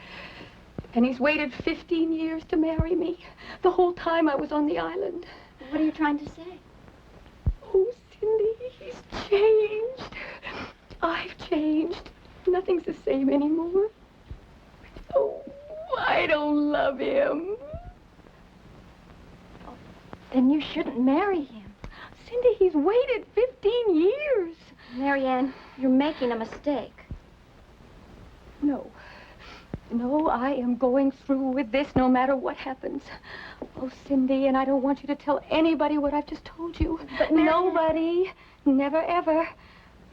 And he's waited 15 years to marry me. The whole time I was on the island. What are you trying to say? Oh, Cindy, he's changed. I've changed. Nothing's the same anymore. Oh, I don't love him. Then you shouldn't marry him. Cindy, he's waited 15 years. Marianne, you're making a mistake. No. No, I am going through with this no matter what happens. Oh, Cindy, and I don't want you to tell anybody what I've just told you. But nobody. Never, ever.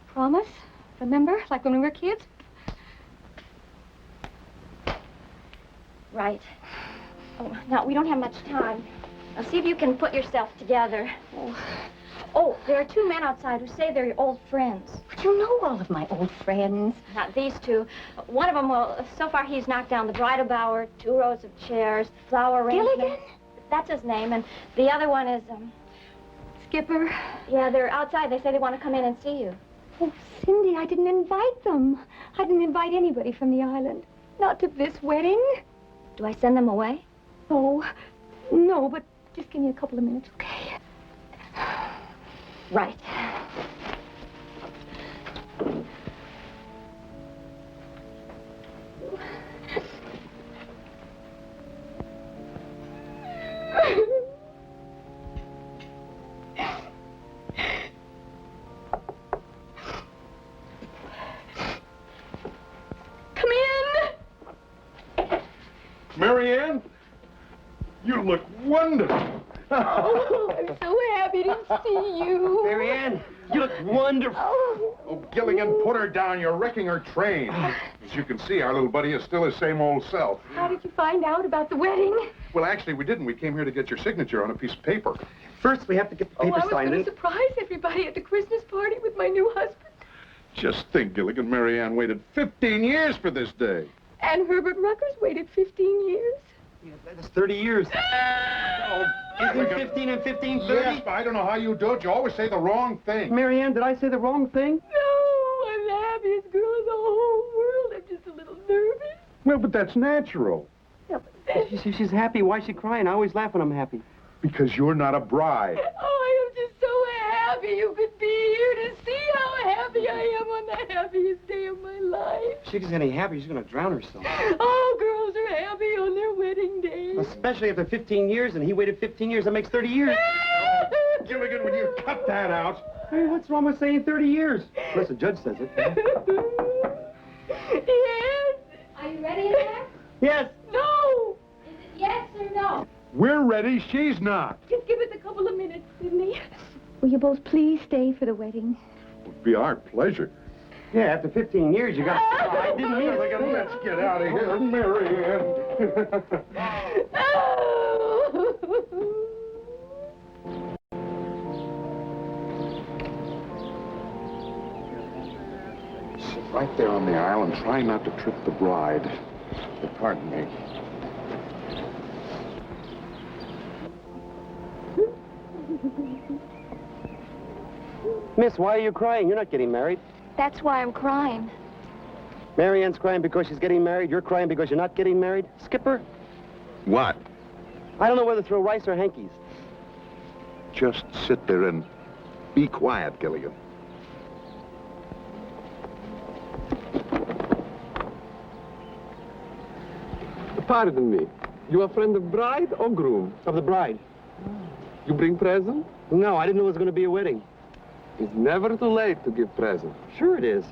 Promise? Remember? Like when we were kids? Right. Oh, now, we don't have much time. Now, see if you can put yourself together. Oh, there are two men outside who say they're your old friends. But you know all of my old friends. Not these two. One of them, well, so far he's knocked down the bridal bower, 2 rows of chairs, flower arrangement. Gilligan? That's his name. And the other one is, Skipper? Yeah, they're outside. They say they want to come in and see you. Oh, Cindy, I didn't invite them. I didn't invite anybody from the island. Not to this wedding. Do I send them away? Oh, no, but just give me a couple of minutes, okay? Right. Marianne, you look wonderful. Oh, I'm so happy to see you. Marianne, you look wonderful. Oh, Gilligan, put her down. You're wrecking her train. As you can see, our little buddy is still his same old self. How did you find out about the wedding? Well, actually, we didn't. We came here to get your signature on a piece of paper. First, we have to get the I paper was signed. going to surprise everybody at the Christmas party with my new husband. Just think, Gilligan, Marianne waited 15 years for this day. And Herbert Ruckers waited 15 years. Yeah, that's 30 years. Oh, isn't 15 and 15 30? Yes, but I don't know how you do it. You always say the wrong thing. Marianne, did I say the wrong thing? No, I'm the happiest girl in the whole world. I'm just a little nervous. Well, but that's natural. Yeah, but She's happy. Why is she crying? I always laugh when I'm happy. Because you're not a bride. Oh, I am just so happy you could be here to see how happy I am on the happiest day of my life. If she gets any happier, she's going to drown herself. Oh, girls are happy on their wedding day. Especially after 15 years, and he waited 15 years. That makes 30 years. Gilligan, would you cut that out? Hey, what's wrong with saying 30 years? Unless the judge says it. Yes. Are you ready in there? Yes. No. Is it yes or no? We're ready. She's not. Just give us a couple of minutes, Sidney. Will you both please stay for the wedding? It would be our pleasure. Yeah, after 15 years, you got to... I didn't mean Gilligan, it. let's get out of here, Marianne. Sit right there on the aisle and try not to trip the bride. Pardon me. Miss, why are you crying? You're not getting married. That's why I'm crying. Marianne's crying because she's getting married. You're crying because you're not getting married. Skipper, What? I don't know whether to throw rice or hankies. Just sit there and be quiet, Gilligan. Pardon me. You a friend of bride or groom? Of the bride. You bring present? No, I didn't know it was going to be a wedding. It's never too late to give present. Sure it is.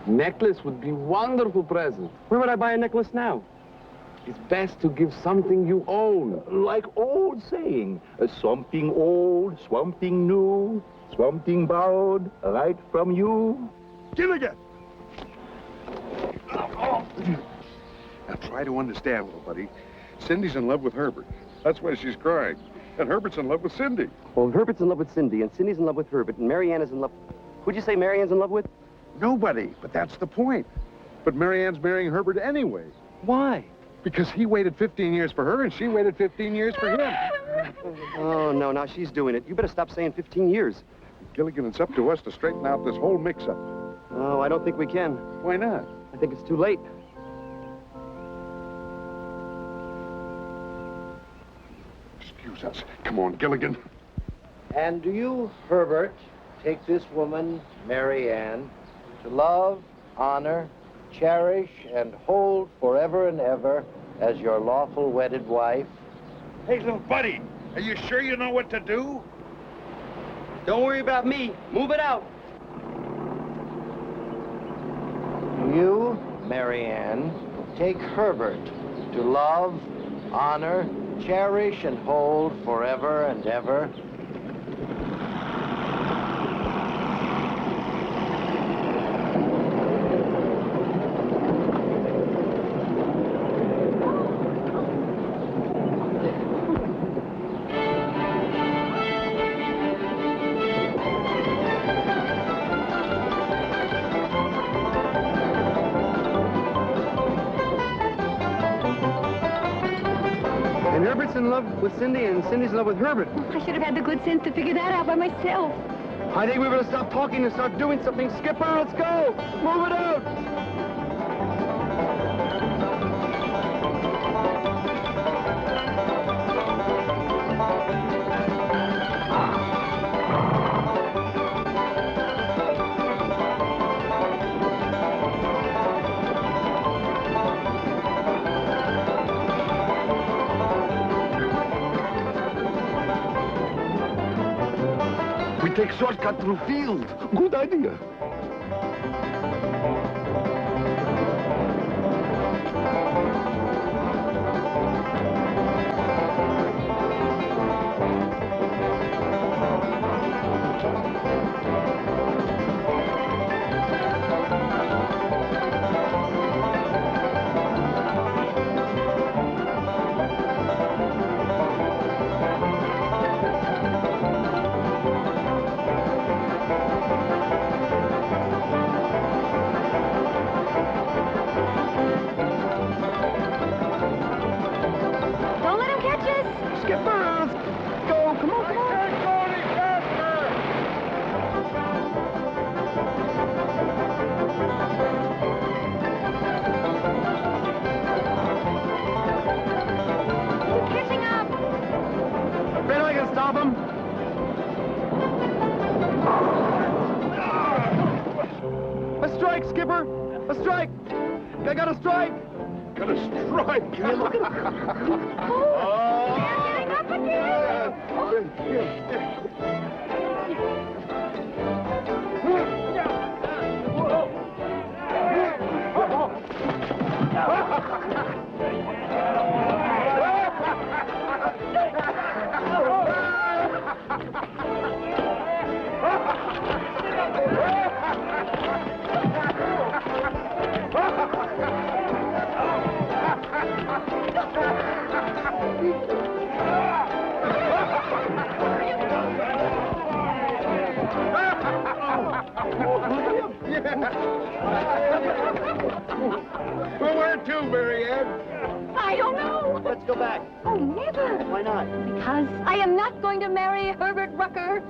Necklace would be wonderful present. Where would I buy a necklace now? It's best to give something you own. Like old saying, something old, something new, something borrowed right from you. Gilligan! Now try to understand, little buddy. Cindy's in love with Herbert. That's why she's crying. And Herbert's in love with Cindy. Well, Herbert's in love with Cindy, and Cindy's in love with Herbert, and Marianne is in love... Who'd you say Marianne's in love with? Nobody, but that's the point. But Marianne's marrying Herbert anyway. Why? Because he waited 15 years for her, and she waited 15 years for him. Oh, no, now she's doing it. You better stop saying 15 years. Gilligan, it's up to us to straighten out this whole mix-up. Oh, I don't think we can. Why not? I think it's too late. Excuse us. Come on, Gilligan. And do you, Herbert, take this woman, Mary Ann, to love, honor, cherish, and hold forever and ever as your lawful wedded wife? Hey, little buddy, are you sure you know what to do? Don't worry about me. Move it out. Do you, Mary Ann, take Herbert to love, honor, cherish, and hold forever and ever? And Herbert's in love with Cindy, and Cindy's in love with Herbert. I should have had the good sense to figure that out by myself. I think we better stop talking and start doing something. Skipper, let's go. Move it out. We take shortcut through field. Good idea. Skipper! Let's go! Come on, come on! Catching up! Ben, I can stop him. A strike, Skipper! A strike! I got a strike! Got a strike. You're looking. They're getting up again! Well, where to, Mary Ann? I don't know. Let's go back. Oh, never. Why not? Because I am not going to marry Herbert Rucker.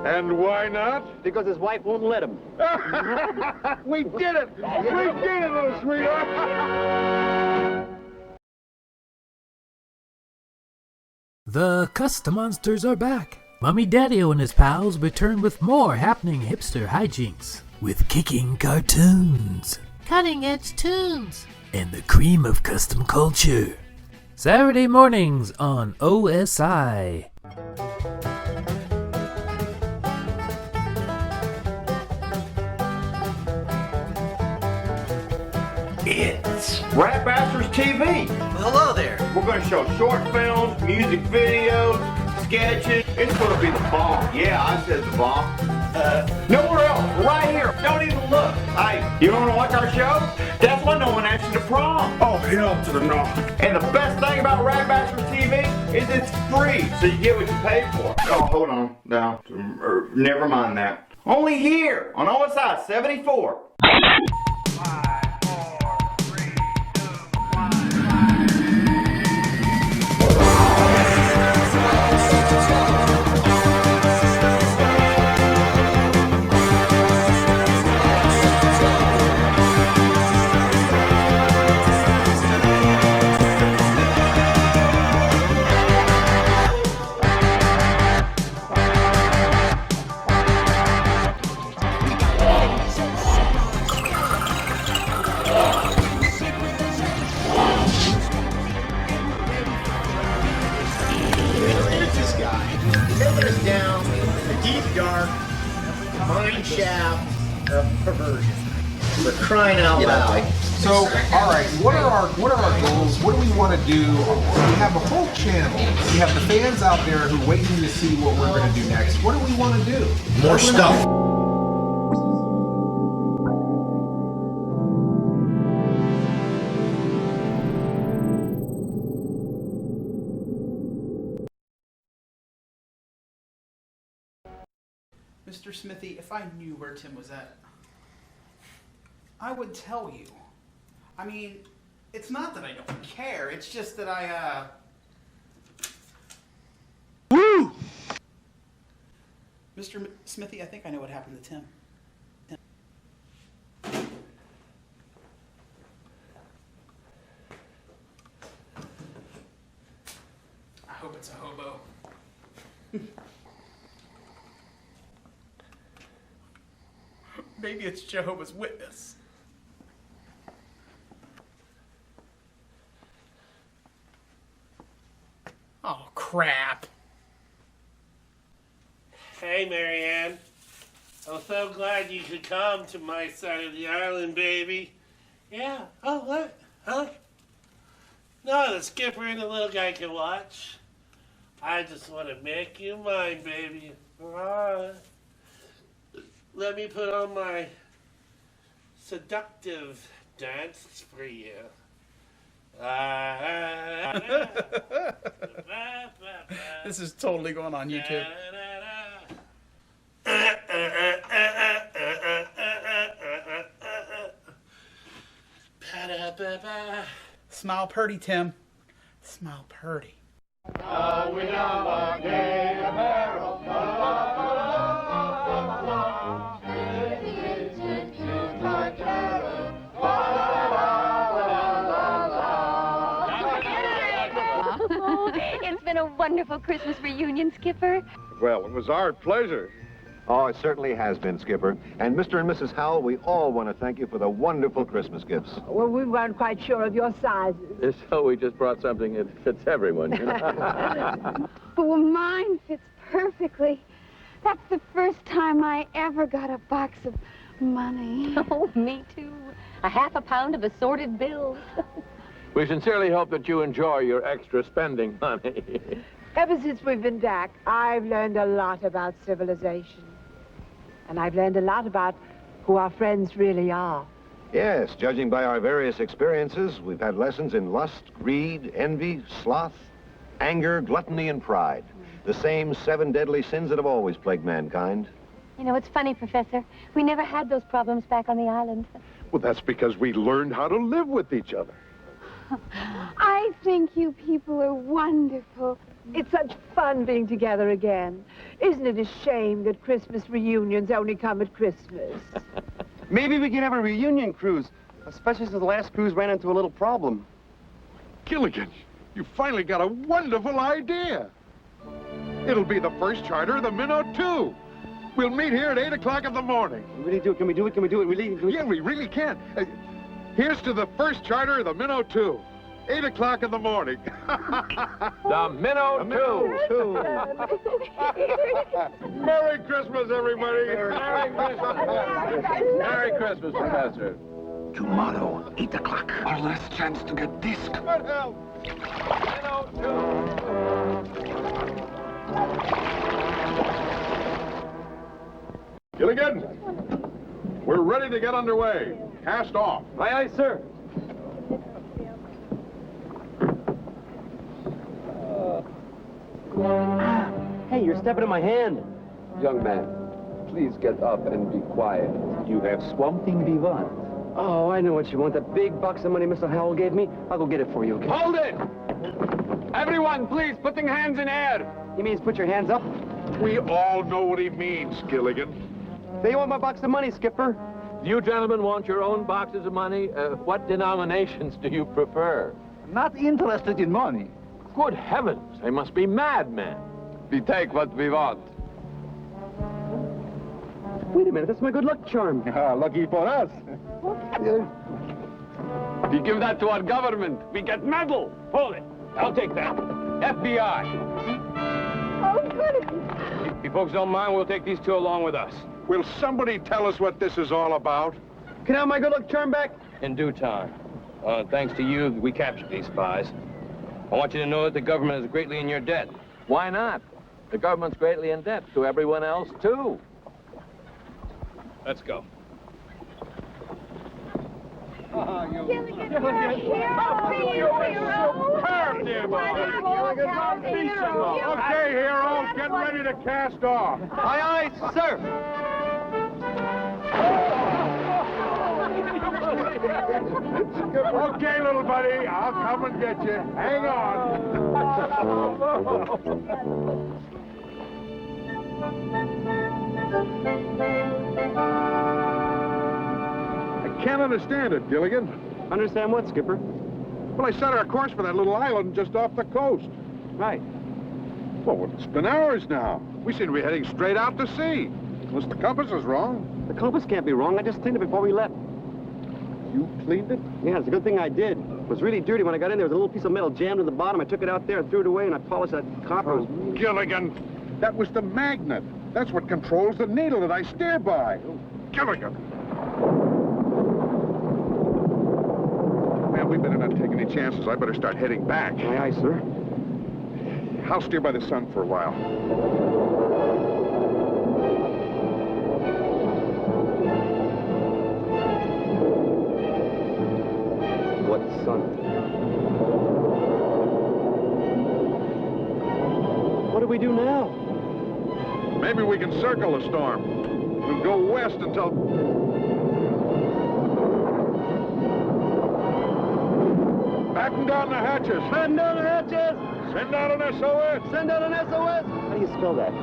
And why not? Because his wife won't let him. We did it! We did it, little sweetheart! The Custom Monsters are back. Mummy Daddy-O and his pals return with more happening hipster hijinks. With kicking cartoons, cutting-edge tunes, and the cream of custom culture. Saturday mornings on OSI. It's Rat Bastards TV. Well, hello there. We're going to show short films, music videos, sketches. It's going to be the bomb. Yeah, I said the bomb. Nowhere else. Right here. Don't even look. Hey, you don't want to watch our show? That's why no one asked you to prom. Oh, hell to the no. And the best thing about Rat Bastards TV is it's free, so you get what you pay for. Oh, hold on. No, never mind that. Only here on OSI74. Down the deep, dark mine shaft of perversion. For crying out loud. So, all right, what are our goals? What do we want to do? We have a whole channel. We have the fans out there who are waiting to see what we're going to do next. What do we want to do? More stuff. Mr. Smithy, if I knew where Tim was at, I would tell you. I mean, it's not that I don't care, it's just that Woo! Mr. Smithy, I think I know what happened to Tim. I hope it's a hobo. Maybe it's Jehovah's Witness. Oh, crap. Hey, Marianne. I'm so glad you could come to my side of the island, baby. Yeah. Oh, what? Huh? No, the skipper and the little guy can watch. I just want to make you mine, baby. Let me put on my seductive dance for you. This is totally going on YouTube. Smile purty, Tim. Smile purty. Oh, we love our gay Oh, it's been a wonderful Christmas reunion, Skipper. Well, it was our pleasure. Oh, it certainly has been, Skipper. And Mr. and Mrs. Howell, we all want to thank you for the wonderful Christmas gifts. Well, we weren't quite sure of your sizes. So we just brought something that fits everyone, you know? Well, mine fits perfectly. That's the first time I ever got a box of money. Oh, me too. A half a pound of assorted bills. We sincerely hope that you enjoy your extra spending money. Ever since we've been back, I've learned a lot about civilization. And I've learned a lot about who our friends really are. Yes, judging by our various experiences, we've had lessons in lust, greed, envy, sloth, anger, gluttony, and pride. The same 7 deadly sins that have always plagued mankind. You know, it's funny, Professor. We never had those problems back on the island. Well, that's because we learned how to live with each other. I think you people are wonderful. It's such fun being together again. Isn't it a shame that Christmas reunions only come at Christmas? Maybe we can have a reunion cruise, especially since the last cruise ran into a little problem. Gilligan, you finally got a wonderful idea. It'll be the first charter of the Minnow 2. We'll meet here at 8 o'clock in the morning. Can we do it? Can we do it? Can we do it? Really? Yeah, we really can. Here's to the first charter of the Minnow 2. 8 o'clock in the morning. The Minnow 2. Merry Christmas, everybody. Merry Christmas. Merry Christmas, Professor. Tomorrow, 8 o'clock. Our last chance to get disc. Good help. Gilligan, we're ready to get underway. Cast off. Aye, aye, sir. Hey, you're stepping in my hand. Young man, please get up and be quiet. You have something we want. Oh, I know what you want. That big box of money Mr. Howell gave me. I'll go get it for you, okay? Hold it! Everyone, please, putting hands in air. He means put your hands up? We all know what he means, Gilligan. They want my box of money, Skipper. You gentlemen want your own boxes of money? What denominations do you prefer? Not interested in money. Good heavens, they must be madmen. We take what we want. Wait a minute, that's my good luck charm. Lucky for us. We give that to our government. We get medal. Hold it. I'll take that. FBI. Oh, good. If you folks don't mind, we'll take these 2 along with us. Will somebody tell us what this is all about? Can I have my good luck charm back? In due time. Thanks to you, we captured these spies. I want you to know that the government is greatly in your debt. Why not? The government's greatly in debt to everyone else, too. Let's go. Gilligan, you're a hero. Superb, dear boy. Okay, hero, get ready to cast off. Aye, aye, sir. Okay, little buddy, I'll come and get you. Hang on. I can't understand it, Gilligan. Understand what, Skipper? Well, I set our course for that little island just off the coast. Right. Well, it's been hours now. We seem to be heading straight out to sea. Unless the compass is wrong. The compass can't be wrong. I just cleaned it before we left. You cleaned it? Yeah, it's a good thing I did. It was really dirty. When I got in there, there was a little piece of metal jammed in the bottom. I took it out there and threw it away, and I polished that copper. Oh, Gilligan, that was the magnet. That's what controls the needle that I steer by. Oh, Gilligan. Man, we better not take any chances. I better start heading back. Aye, aye, sir. I'll steer by the sun for a while. What sun? What do we do now? Maybe we can circle the storm. We'll go west until... down the hatches. Man down the hatches. Send out an SOS. Send out an SOS. How do you spell that?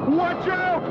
Watch out!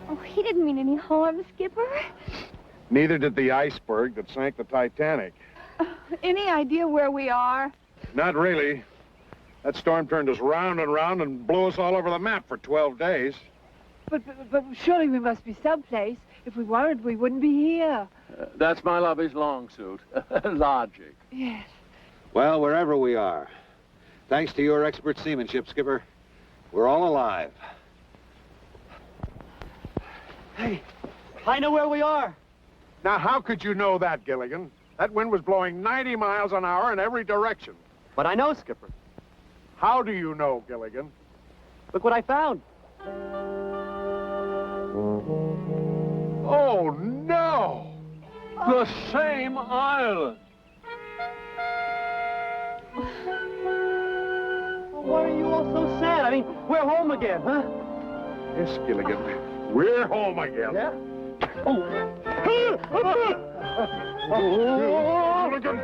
Oh, he didn't mean any harm, Skipper. Neither did the iceberg that sank the Titanic. Any idea where we are? Not really. That storm turned us round and round and blew us all over the map for 12 days. But surely we must be someplace. If we weren't, we wouldn't be here. That's my lover's long suit. Logic. Yes. Well, wherever we are, thanks to your expert seamanship, Skipper, we're all alive. Hey, I know where we are. Now, how could you know that, Gilligan? That wind was blowing 90 miles an hour in every direction. But I know, Skipper. How do you know, Gilligan? Look what I found. Oh, no! The same island. Well, why are you all so sad? I mean, we're home again, huh? Yes, Gilligan. We're home again. Yeah? Oh, Gilligan!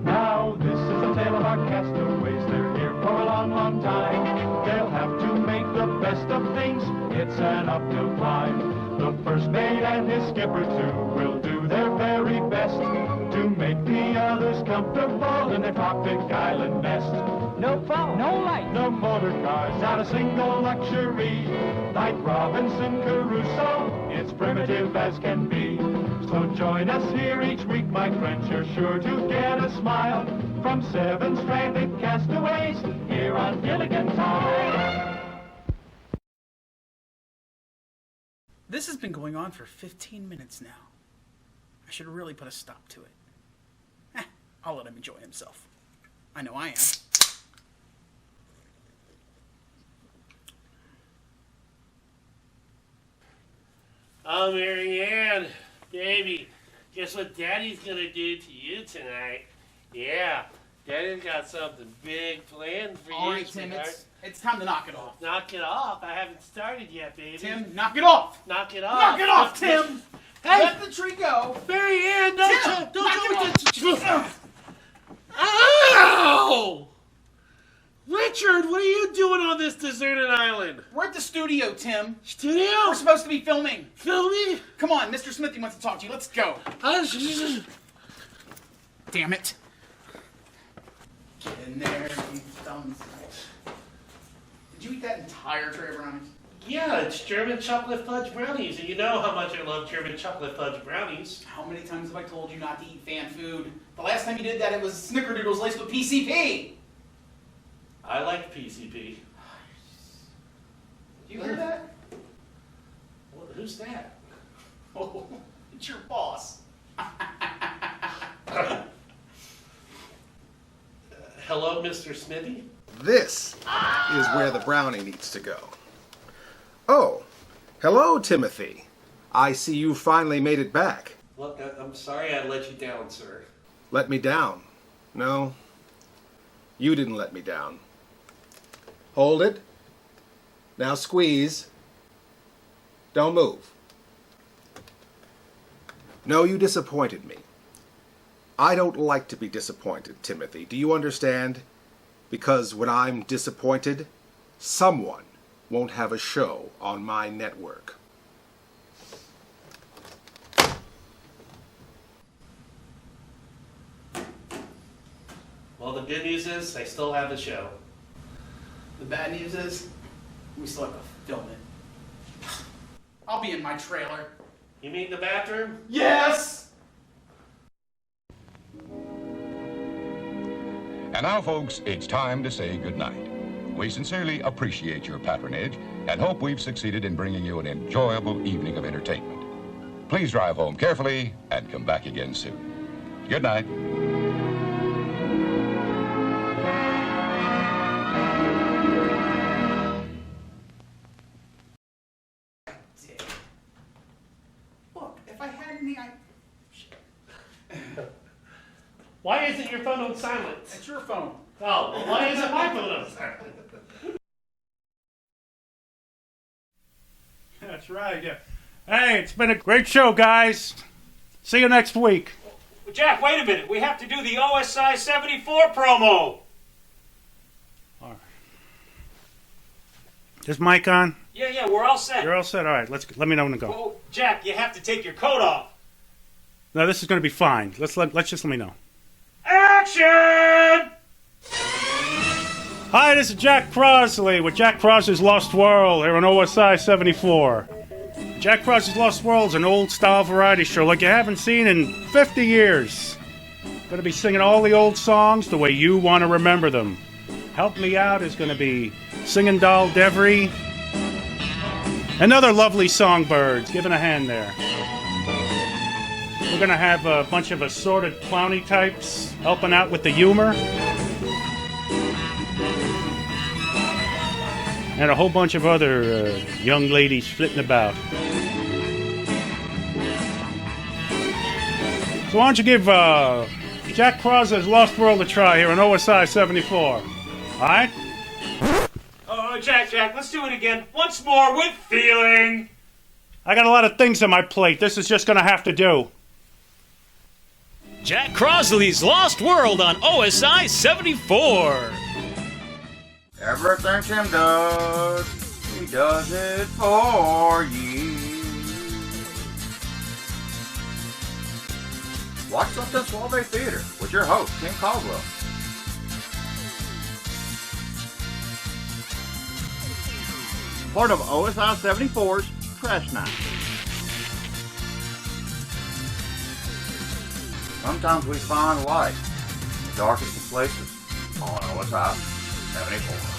Now, this is a tale of our castaways. They're here for a long, long time. They'll have to make the best of things. It's an uphill climb. The first mate and his skipper, too, will do their very best to make the others comfortable in their tropic island nest. No phone, no light, no motor cars, not a single luxury. Like Robinson Crusoe, it's primitive as can be. So join us here each week, my friends. You're sure to get a smile from 7 stranded castaways here on Gilligan's Island. This has been going on for 15 minutes now. I should really put a stop to it. I'll let him enjoy himself. I know I am. Oh, Marianne, baby, guess what Daddy's gonna do to you tonight? Yeah, Daddy's got something big planned for All you, right, Tim, sweetheart. it's time to knock it off. Knock it off. I haven't started yet, baby. Tim, knock it off. Knock it off. Knock it off, Tim. Hey, let the tree go. Marianne, Tim, don't. Ow! Richard, what are you doing on this deserted island? We're at the studio, Tim. Studio? We're supposed to be filming. Filming? Come on, Mr. Smithy wants to talk to you. Let's go. Damn it. Get in there, you thumbs. Did you eat that entire tray of brownies? Yeah, it's German chocolate fudge brownies, and you know how much I love German chocolate fudge brownies. How many times have I told you not to eat fan food? The last time you did that, it was snickerdoodles laced with PCP. I like PCP. Did you hear that? Well, who's that? Oh, it's your boss. Hello, Mr. Smithy? This is where the brownie needs to go. Oh, hello, Timothy. I see you finally made it back. Look, I'm sorry I let you down, sir. Let me down? No, you didn't let me down. Hold it. Now squeeze. Don't move. No, you disappointed me. I don't like to be disappointed, Timothy. Do you understand? Because when I'm disappointed, someone won't have a show on my network. Well, the good news is I still have the show. The bad news is we still have to film it. I'll be in my trailer. You mean the bathroom? Yes! And now, folks, it's time to say goodnight. We sincerely appreciate your patronage and hope we've succeeded in bringing you an enjoyable evening of entertainment. Please drive home carefully and come back again soon. Good night. Look, if I had any, Why isn't your phone on silent? It's your phone. Oh, well, why isn't my phone on silent? That's right, yeah. Hey, it's been a great show, guys. See you next week. Jack, wait a minute. We have to do the OSI74 promo. Is mic on? Yeah, we're all set. You're all set? All right, let me know when to go. Oh, Jack, you have to take your coat off. No, this is going to be fine. Let's just let me know. Action! Hi, this is Jack Crosley with Jack Crossley's Lost World here on OSI74. Jack Crossley's Lost World is an old-style variety show like you haven't seen in 50 years. Going to be singing all the old songs the way you want to remember them. Help me out is going to be Singing Doll Devery and other lovely songbirds. Giving a hand there. We're going to have a bunch of assorted clowny types helping out with the humor. And a whole bunch of other young ladies flitting about. So why don't you give Jack Crossley's Lost World a try here on OSI74. All right? Oh, Jack, let's do it again. Once more with feeling. I got a lot of things on my plate. This is just going to have to do. Jack Crossley's Lost World on OSI74. Everything Tim does, he does it for you. Watch Somethin Suave Theater with your host, Tim Caldwell. Part of OSI74's Trash Night. Sometimes we find light in the darkest of places on OSI74.